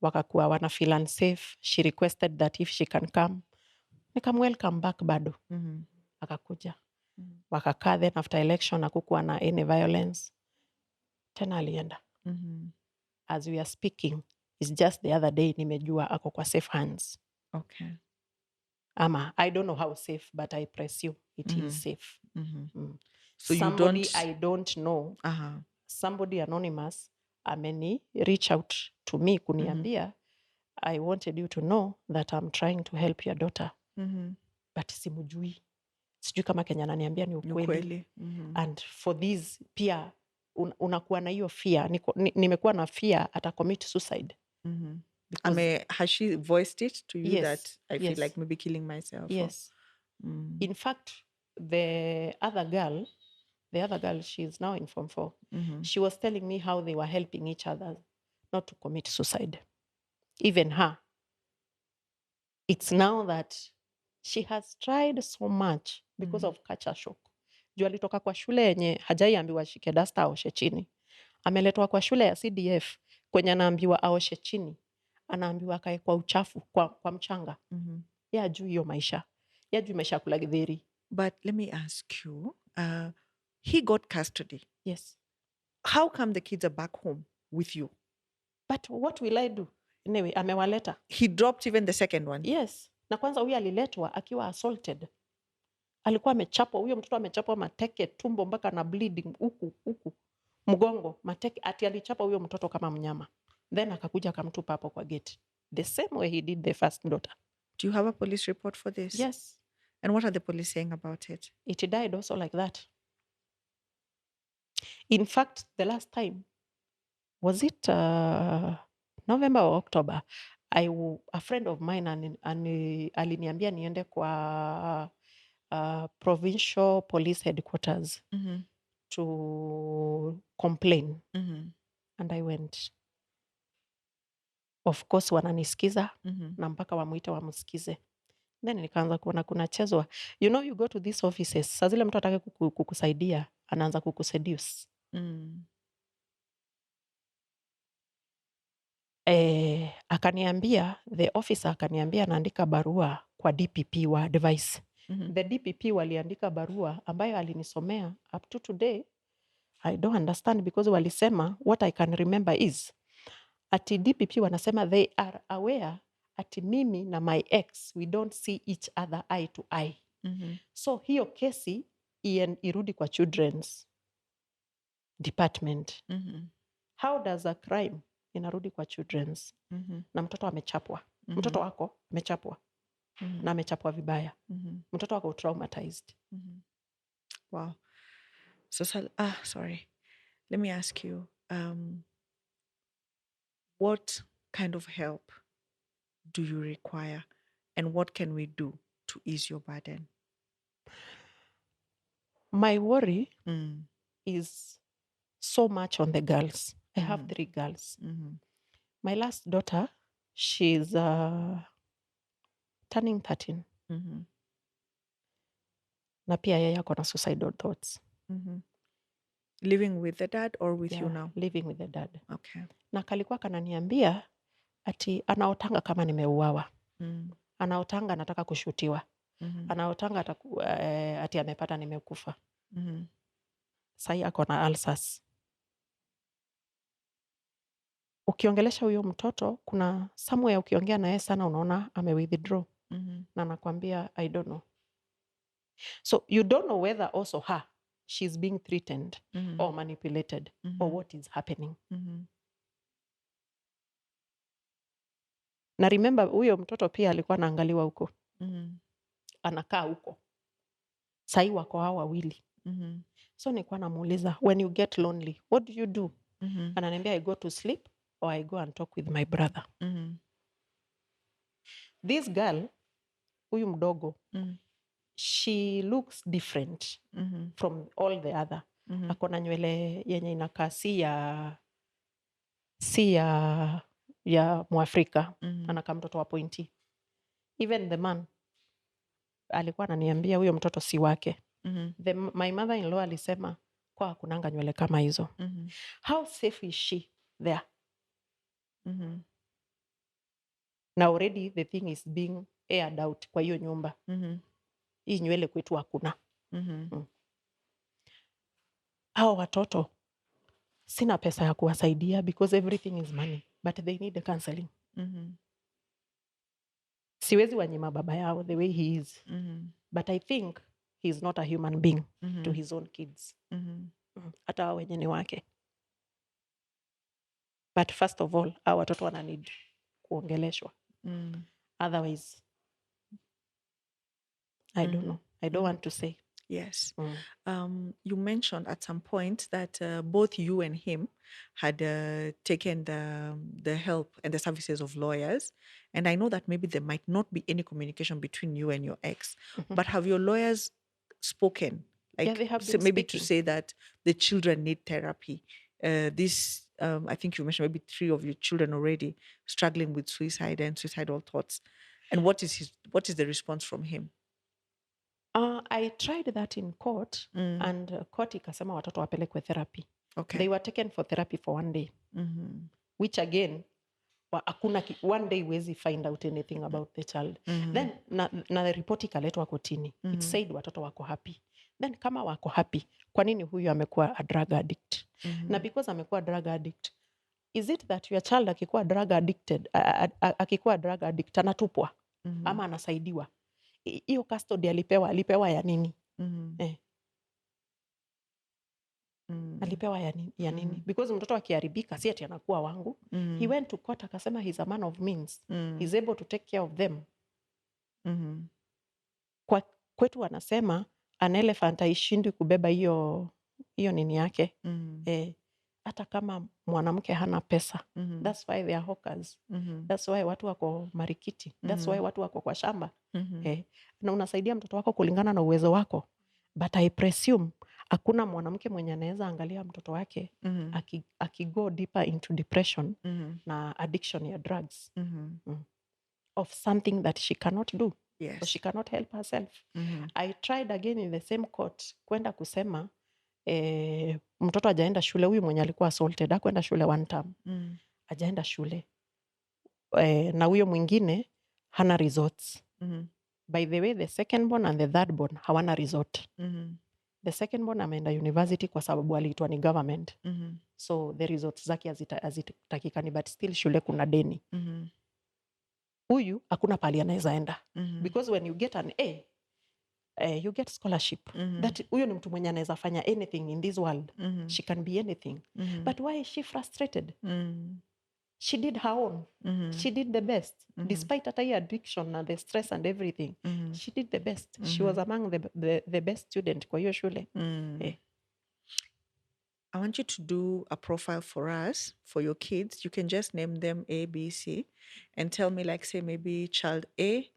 wakakuwa wana feel unsafe. She requested that if she can come. Welcome back bado. Akakuja. Wakakaa, then after election hakukuwa na any violence. Tena alienda. As we are speaking, it's just the other day nimejua ako kwa safe hands. Okay. Ama I don't know how safe, but I press you it is safe. So somebody you don't... I don't know, somebody anonymous ameni reach out to me kuniambia, I wanted you to know that I'm trying to help your daughter. But simujui. Sijui kama Kenya ananiambia ni ukweli. And for this pia unakuwa na hiyo fear. Nimekuwa na fear ata commit suicide. Has she voiced it to you? Yes, that I feel like maybe killing myself? Yes. In fact, the other girl the other girl, she's now in Form 4. She was telling me how they were helping each other not to commit suicide. Even her. It's now that she has tried so much because of culture shock. Juu alitoka kwa shule yenye hajaiambiwa shike dasta aoshe chini. Ameletwa kwa shule ya CDF kwenye anaambiwa aoshe chini. Anaambiwa akae kwa uchafu, kwa mchanga. Ya juu hiyo maisha. Ya juu maisha kula githeri. But let me ask you, he got custody. Yes. How come the kids are back home with you? But what will I do? Anyway, amewaleta. He dropped even the second one. Yes. Na kwanza huyu aliletwa akiwa assaulted. Alikuwa amechapwa, huyo mtoto amechapwa mateke, tumbo mpaka na bleeding huku. Mgongo, mateke, ati alichapa huyo mtoto kama mnyama. Then akakuja akamtupa hapo kwa gate. The same way he did the first daughter. Do you have a police report for this? Yes. And what are the police saying about it? It died also like that. In fact, the last time, was it November or October? A friend of mine aliniambia niende kwa provincial police headquarters to complain. And I went. Of course wananisikiza na mpaka wamuite wamsikize. Then nikaanza kuona kuna chezwa. You know, you go to these offices. Saa zile mtu atake kukusaidia, anaanza kukuseduce. Akaniambia, the officer akaniambia anaandika barua kwa DPP wa advice. The DPP waliandika barua ambayo alinisomea up to today. I don't understand because walisema, what I can remember is, ati DPP wanasema they are aware ati mimi na my ex, we don't see each other eye to eye. So hiyo kesi irudi kwa children's department. How does a crime inarudi kwa children's? Na mtoto amechapwa. Mtoto wako amechapwa. Na amechapwa vibaya. Mtoto wako traumatized. Wow. So, sorry. Let me ask you, what kind of help do you require, and what can we do to ease your burden? My worry is so much on the girls. I have 3 girls. My last daughter, she's turning 13. Na pia yeye ako na suicidal thoughts. Living with the dad or with you now? Living with the dad. Okay. Na kalikuwa kananiambia ati anaotanga kama nimeuawa. Anaotanga nataka kushutiwa. Anaotanga ati amepata nimekufa. Sai ako na ulcers. Ukiongelesha huyo mtoto, kuna somewhere ukiongea na yeye sana unaona withdraw. Na nakwambia I don't know. So you don't know whether also her, she's being threatened or manipulated or what is happening. Na remember huyo mtoto pia alikuwa anaangaliwa huko. Anakaa huko. Sai wako hao wawili. So nilikuwa namuuliza, when you get lonely, what do you do? Ananiambia I go to sleep or I go and talk with my brother. This girl, huyu mdogo, she looks different from all the other. Akona nywele yenye inakaa si ya Mwafrika. Anakaa mtoto wa pointi. Even the man alikuwa ananiambia huyo mtoto si wake. My mother-in-law alisema kwa hakunanga nywele kama hizo. How safe is she there? Now already the thing is being aired out kwa hiyo nyumba. Hii nywele kwetu hakuna. Hao watoto sina pesa ya kuwasaidia because everything is money, but they need the counseling. Siwezi wanyima baba yao the way he is. But I think he's not a human being to his own kids. Hata wao wenye ni wake. But first of all, hao watoto wana need kuongeleshwa. Otherwise, I don't know. I don't want to say. Yes. You mentioned at some point that both you and him had taken the help and the services of lawyers. And I know that maybe there might not be any communication between you and your ex. But have your lawyers spoken? Yeah, they have been maybe speaking. to say that the children need therapy. This, I think you mentioned maybe 3 of your children already struggling with suicide and suicidal thoughts. And what is the response from him? I tried that in court, and court ikasema watoto wapelekwe therapy. Okay. They were taken for therapy for 1 day, which again, hakuna one day huwezi find out anything about the child. Then na report ikaletwa kotini. It said watoto wako happy. Then kama wako happy, kwa nini huyu amekuwa a drug addict? Na because amekuwa drug addict, is it that your child akikuwa drug addicted, akikuwa drug addict anatupwa ama anasaidiwa? Hiyo custody alipewa ya nini? Alipewa ya nini? Because mtoto akiharibika si ati anakuwa wangu. He went to court akasema he's a man of means. He's able to take care of them. Kwetu wanasema an elephant haishindwi kubeba hiyo nini yake. Hata kama mwanamke hana pesa. That's why they are hawkers. That's why watu wako marikiti. That's why watu wako kwa shamba. Na unasaidia mtoto wako kulingana na uwezo wako. But I presume hakuna mwanamke mwenye anaweza angalia mtoto wake akigo deeper into depression na addiction ya drugs of something that she cannot do. Yes. So she cannot help herself. I tried again in the same court kwenda kusema mtoto hajaenda shule. Huyu mwenye alikuwa assaulted hakwenda shule 1 term. Hajaenda shule. Na huyo mwingine hana results. By the way, the second born and the third born hawana resort. The second born ameenda university kwa sababu aliitwa ni government. So the results zake hazitakikani, but still shule kuna deni. Huyu hakuna pali anaweza enda. Because when you get an A, you get scholarship. That huyu ni mtu mwenye anaweza fanya anything in this world. She can be anything. But why is she frustrated? She did her own. She did the best. Despite hata hii addiction and the stress and everything. She did the best. She was among the best student kwa hiyo shule. I want you to do a profile for us, for your kids. You can just name them A, B, C, and tell me, like, say, maybe child A,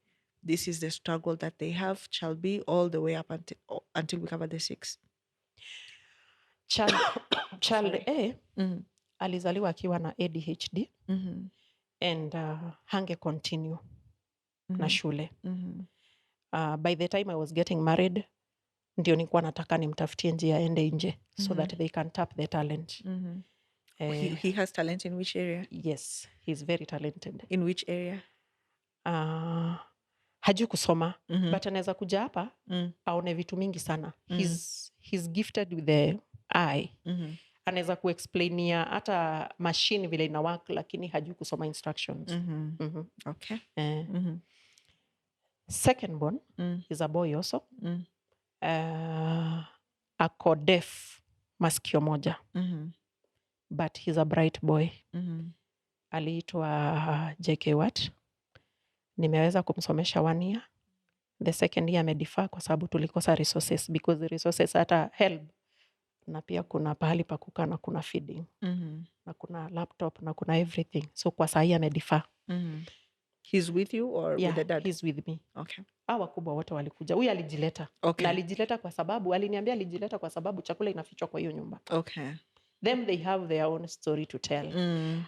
this is the struggle that they have. Child B, all the way up until we cover the 6. Child A, alizaliwa akiwa na ADHD and hange continue na shule. By the time I was getting married, ndio nilikuwa nataka nimtafutie njia aende nje so that they can tap the talent. He has talent in which area? Yes, he's very talented. In which area? Hajui kusoma, but anaweza kuja hapa aone vitu mingi sana. He's gifted with the eye. Anaweza kuexplainia hata machine vile ina work, lakini hajui kusoma instructions. Okay. Second born is a boy also. Ako deaf masikio moja. But he's a bright boy. Aliitwa JK Watt. Nimeweza kumsomesha 1 year. The second year amedefer kwa sababu tulikosa resources, because the resources hata help. Na pia kuna pahali pa kukaa na kuna feeding. Na kuna laptop na kuna everything. So kwa saa hii amedefer. He's with you or with the dad? He's with me. Okay. Hawa wakubwa wote walikuja. Huyu alijileta. Okay. Na alijileta kwa sababu, aliniambia alijileta kwa sababu chakula inafichwa kwa hiyo nyumba. Okay. Them they have their own story to tell.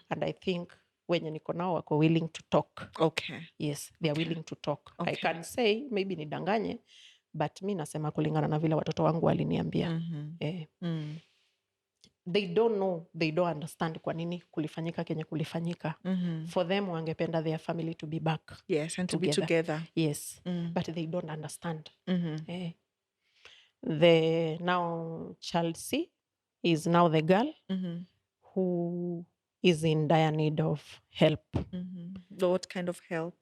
And I think wenye niko nao wako willing to talk. Okay. Yes, they are willing to talk. Okay. I can say, maybe nidanganye, but mi nasema kulingana na vile watoto wangu waliniambia. They don't know, they don't understand kwa nini kulifanyika kenye kulifanyika. For them wangependa their family to be back. Yes, and to be together. Yes, but they don't understand. The now child C is now the girl who is in dire need of help. What kind of help?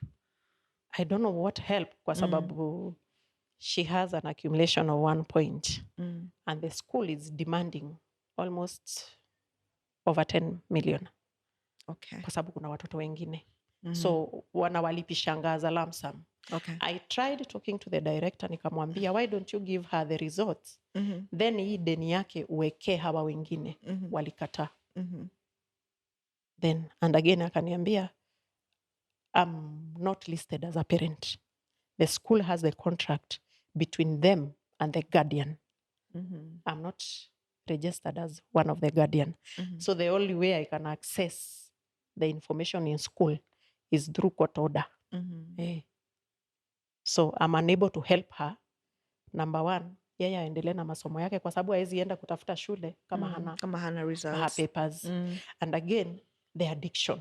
I don't know what help kwa sababu she has an accumulation of 1 point and the school is demanding almost over 10 million. Okay. Kwa sababu kuna watoto wengine. So wanawalipishanga as a lump sum. Okay. I tried talking to the director, nikamwambia, why don't you give her the results? Then hii deni yake uweke hawa wengine. Walikataa. Then, and again akaniambia, I'm not listed as a parent. The school has the contract between them and the guardian. I'm not registered as one of the guardian. So the only way I can access the information in school is through court order. So I'm unable to help her. Number one, yeye aendelee na masomo yake kwa sababu hawezi enda kutafuta shule kama hana results. Papers. And again, the addiction.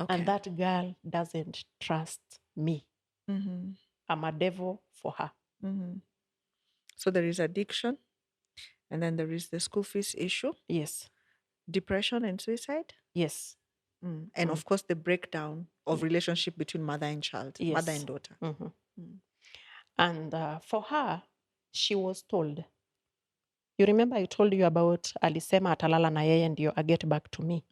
Okay. And that girl doesn't trust me. I'm a devil for her. So there is addiction, and then there is the school fees issue. Yes. Depression and suicide. Yes. And of course, the breakdown of relationship between mother and child, Yes. mother and daughter. And for her, she was told, you remember I told you about alisema atalala na yeye ndio get back to me.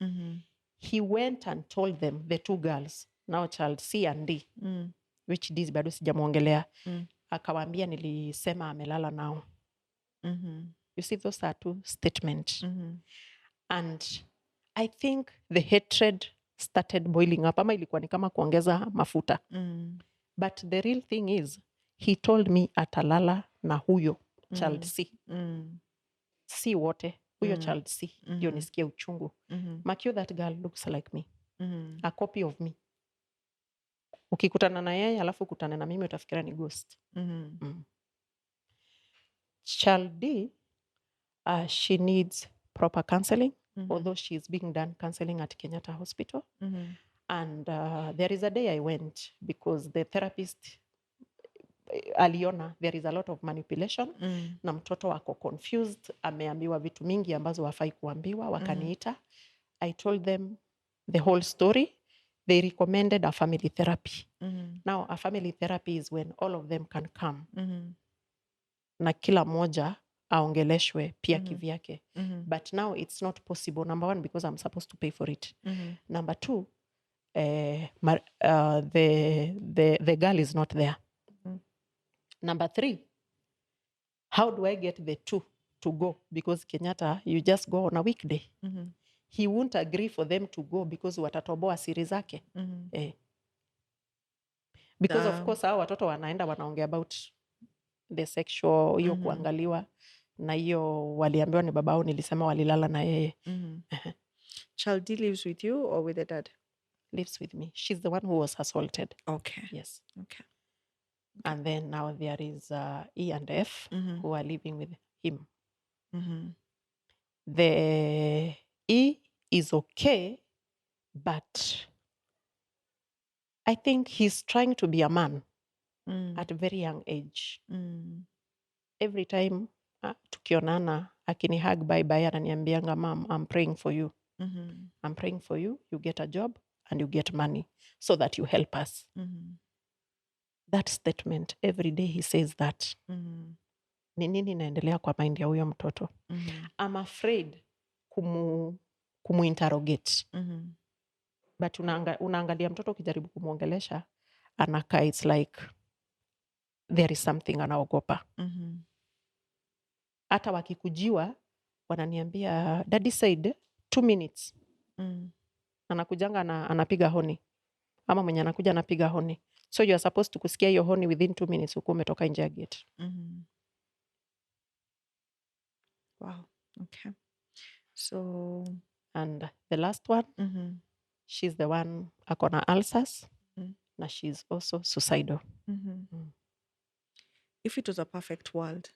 He went and told them, the two girls, now child C and D, which D bado sijamuongelea, akawaambia nilisema amelala nao. You see, those are two statements. And I think the hatred started boiling up. Ama ilikuwa ni kama kuongeza mafuta. But the real thing is, he told me atalala na huyo child C. Si wote, huyo child C. Ndio nisikie uchungu. Makio, that girl looks like me. A copy of me. Ukikutana na yeye alafu kutana na mimi utafikira ni ghost. Child D, she needs proper counseling, although she is being done counseling at Kenyatta Hospital. And there is a day I went because the therapist aliona there is a lot of manipulation na mtoto wako confused, ameambiwa vitu mingi ambazo hafai kuambiwa, wakaniita. I told them the whole story. They recommended a family therapy. Now, a family therapy is when all of them can come. Na kila moja aongeleshwe pia kivyake. But now it's not possible. Number one, because I'm supposed to pay for it. Number two, the girl is not there. Number three, how do I get the two to go? Because Kenyatta, you just go on a weekday. He won't agree for them to go because watatoboa siri zake. Because of course, hao watoto wanaenda wanaongea about the sexual, hiyo kuangaliwa, na hiyo waliambiwa ni babao nilisema walilala na yeye. Child D lives with you or with the dad? Lives with me. She's the one who was assaulted. Okay. Yes. Okay. And then now there is E and F who are living with him. The E is okay, but I think he's trying to be a man at a very young age. Every time tukionana, akini hug bye-bye, ananiambianga, Mom, I'm praying for you. I'm praying for you. You get a job and you get money so that you help us. That statement, every day he says that. Ni nini naendelea kwa mind ya huyo mtoto? I'm afraid kumu-interrogate. But unaangalia mtoto ukijaribu kumuongelesha, anaka, it's like there is something anaogopa. Hata wakikujiwa, wananiambia, Daddy said 2 minutes. Anakujanga anapiga honi. Ama mwenye anakuja anapiga honi. So you are supposed to kusikia hiyo honi within 2 minutes uko umetoka nje ya gate. Wow. Okay. So, and the last one, she's the one akona ulcers, na she's also suicidal. If it was a perfect world,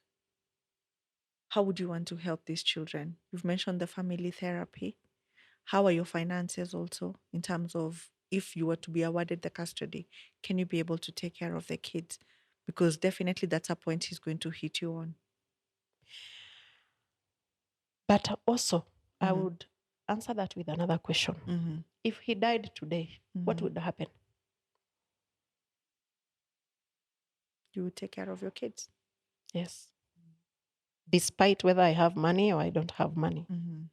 how would you want to help these children? You've mentioned the family therapy. How are your finances also in terms of if you were to be awarded the custody? Can you be able to take care of the kids? Because definitely that's a point he's going to hit you on. But also, I would answer that with another question. If he died today, what would happen? You would take care of your kids. Yes. Despite whether I have money or I don't have money.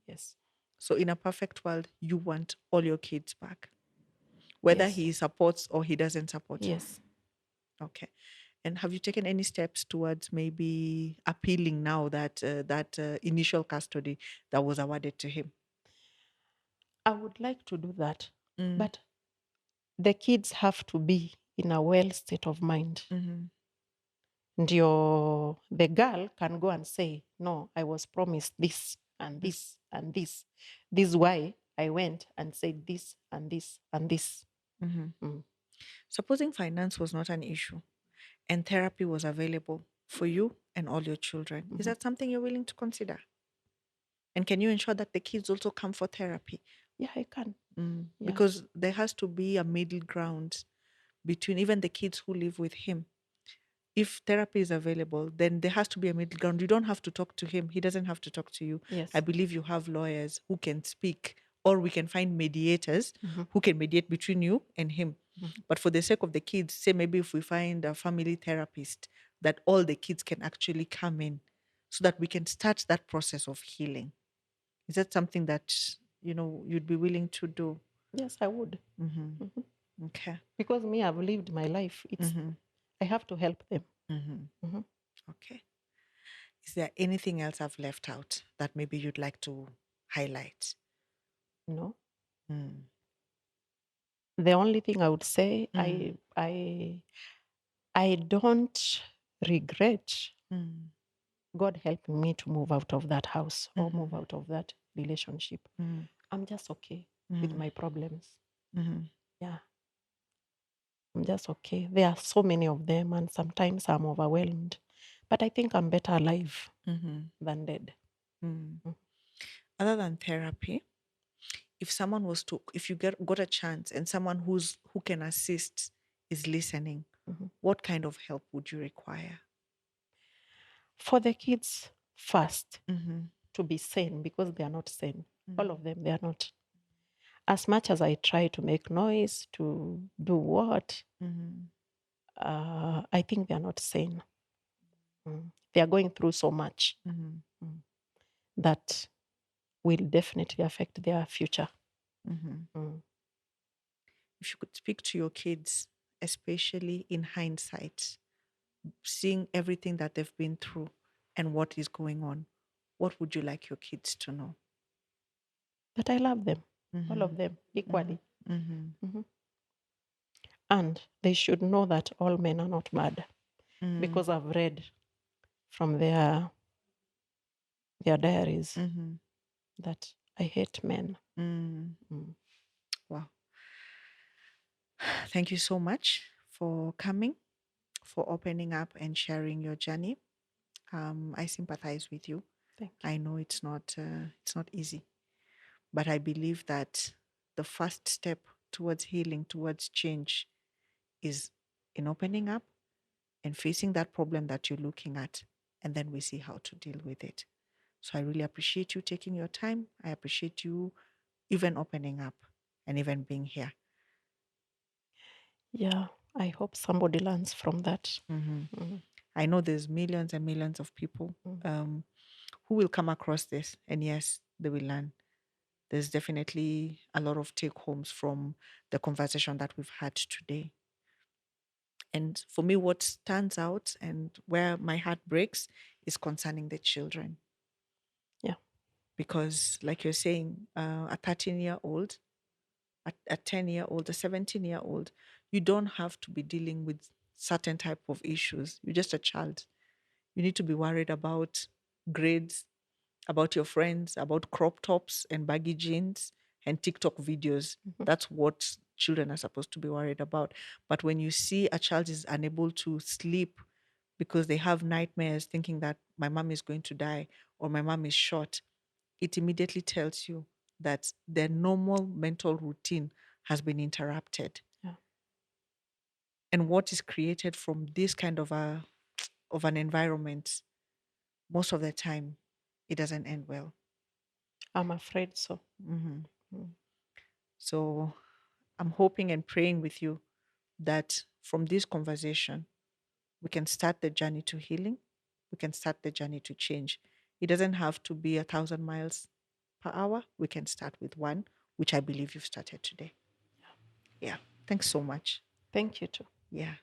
Yes. So in a perfect world, you want all your kids back, whether Yes. he supports or he doesn't support. Yes. Okay. And have you taken any steps towards maybe appealing now that initial custody that was awarded to him? I would like to do that, but the kids have to be in a well state of mind. ndio the girl can go and say, no, I was promised this and this and this. This is why I went and said this and this and this. Supposing finance was not an issue and therapy was available for you and all your children, is that something you're willing to consider? And can you ensure that the kids also come for therapy? Yeah, I can. Yeah. Because there has to be a middle ground between even the kids who live with him. If therapy is available, then there has to be a middle ground. You don't have to talk to him. He doesn't have to talk to you. Yes. I believe you have lawyers who can speak, or we can find mediators who can mediate between you and him. But for the sake of the kids, say maybe if we find a family therapist, that all the kids can actually come in so that we can start that process of healing. Is that something that, you'd be willing to do? Yes, I would. Okay. Because me, I've lived my life. I have to help them. Okay. Is there anything else I've left out that maybe you'd like to highlight? No. The only thing I would say, I don't regret God helping me to move out of that house or move out of that relationship. I'm just okay with my problems. Yeah. I'm just okay. There are so many of them, and sometimes I'm overwhelmed. But I think I'm better alive than dead. Other than therapy, if you got a chance and someone who can assist is listening, what kind of help would you require? For the kids first, to be sane, because they are not sane. All of them, they are not. As much as I try to make noise, to do what, I think they are not sane. They are going through so much that will definitely affect their future. If you could speak to your kids, especially in hindsight, seeing everything that they've been through and what is going on, what would you like your kids to know? That I love them, all of them, equally. And they should know that all men are not bad. Because I've read from their diaries that I hate men. Wow. Thank you so much for coming, for opening up and sharing your journey. I sympathize with you. Thank you. I know it's not easy, but I believe that the first step towards healing, towards change, is in opening up and facing that problem that you're looking at, and then we see how to deal with it. So I really appreciate you taking your time. I appreciate you even opening up and even being here. Yeah, I hope somebody learns from that. I know there's millions and millions of people who will come across this, and yes, they will learn. There's definitely a lot of take homes from the conversation that we've had today. And for me, what stands out and where my heart breaks is concerning the children. Yeah. Because, like you're saying, a 13-year-old, a 10-year-old, a 17-year-old, you don't have to be dealing with certain type of issues. You're just a child. You need to be worried about grades, about your friends, about crop tops and baggy jeans and TikTok videos. That's what children are supposed to be worried about. But when you see a child is unable to sleep because they have nightmares thinking that my mom is going to die or my mom is shot, it immediately tells you that their normal mental routine has been interrupted. Yeah. And what is created from this kind of an environment, most of the time, it doesn't end well. I'm afraid so. So I'm hoping and praying with you that from this conversation, we can start the journey to healing. We can start the journey to change. It doesn't have to be 1,000 miles per hour. We can start with one, which I believe you've started today. Yeah. Thanks so much. Thank you too. Yeah.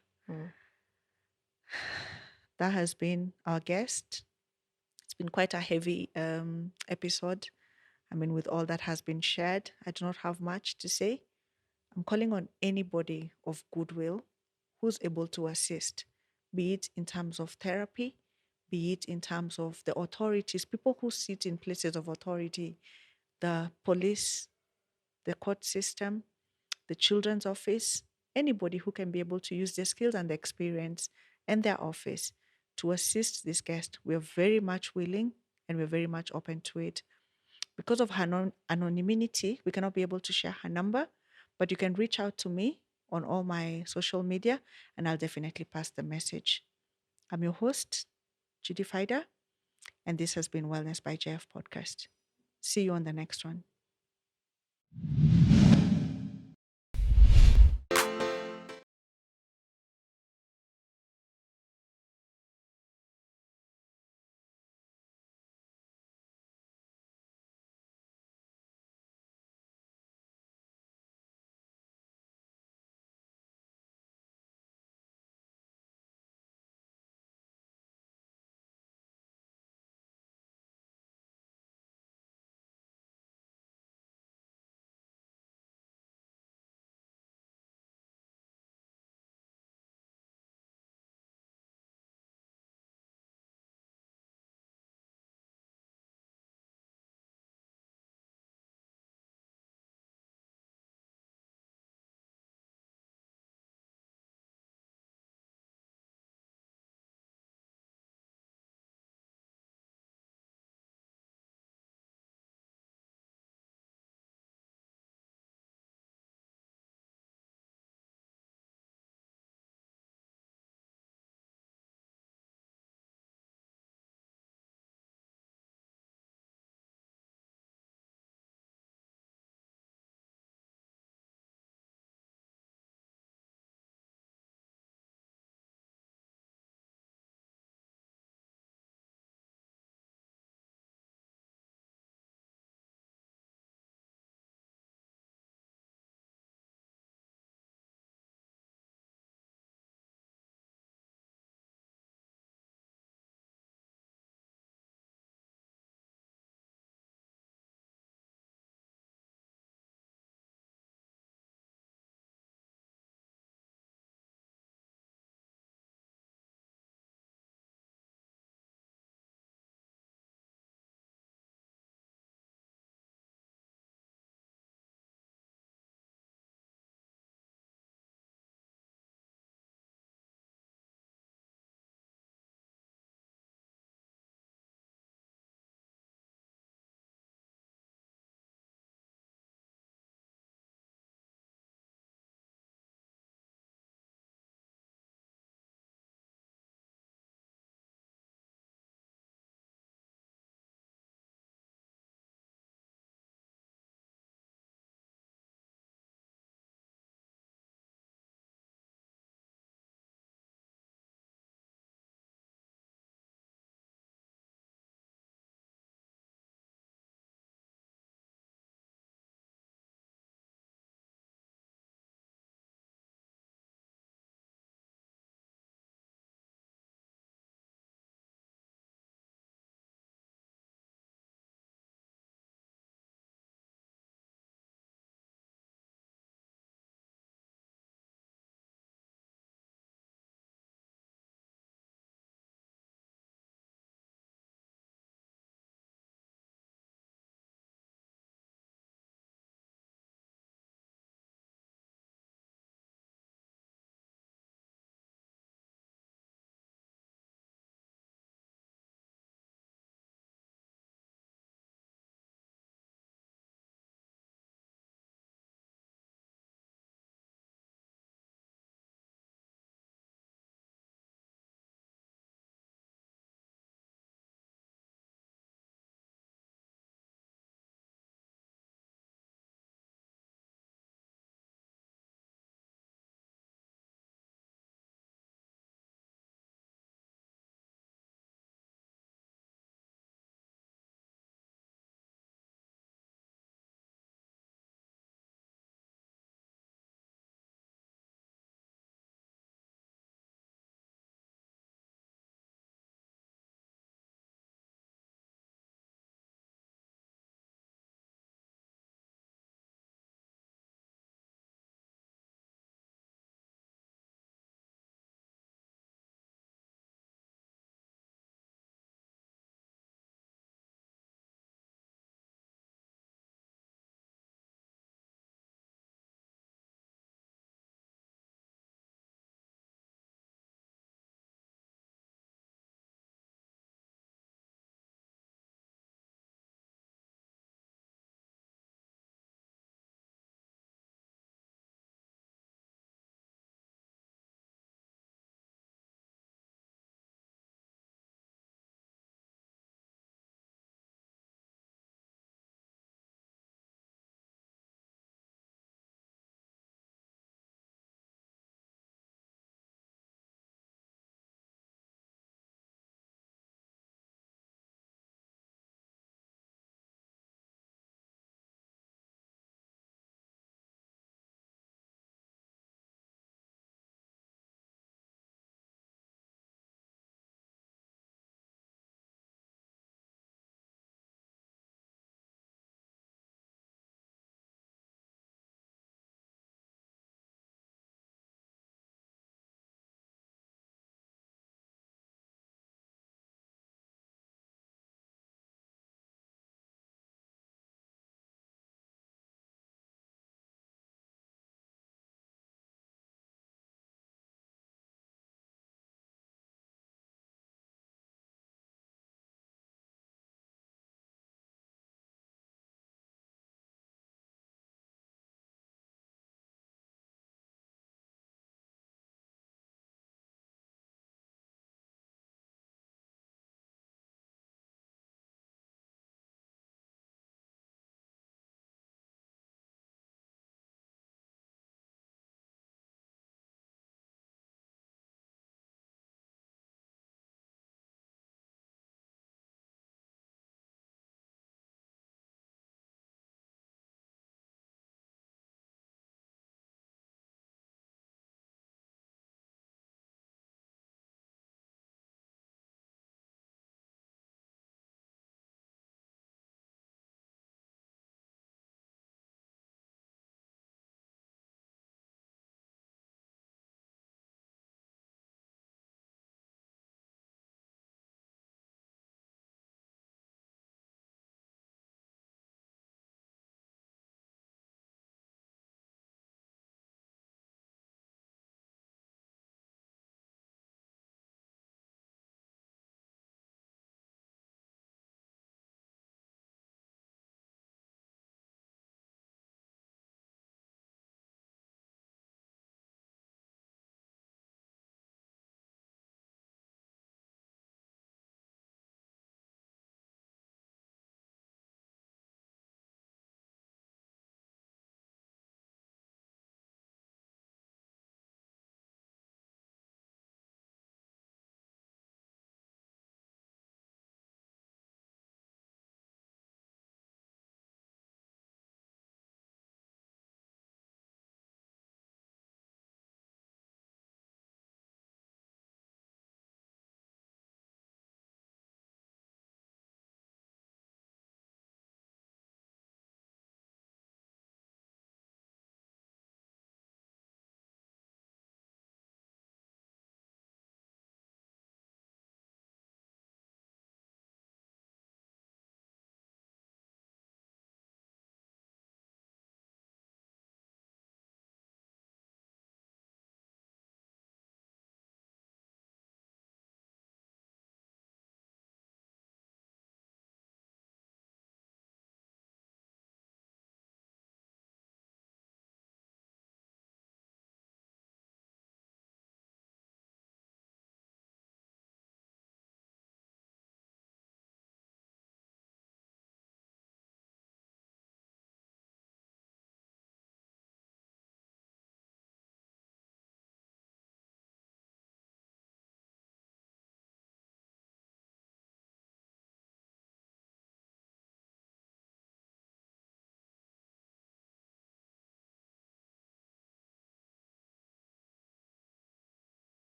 That has been our guest. It's been quite a heavy episode. I mean, with all that has been shared, I do not have much to say. I'm calling on anybody of goodwill who's able to assist. be it in terms of therapy, be it in terms of the authorities, people who sit in places of authority, the police, the court system, the children's office, anybody who can be able to use their skills and their experience and their office to assist this guest. We're very much willing and we're very much open to it. Because of her anonymity, we cannot be able to share her number, but you can reach out to me on all my social media and I'll definitely pass the message. I'm your host, Judy Fida, and this has been Wellness by JF Podcast. See you on the next one.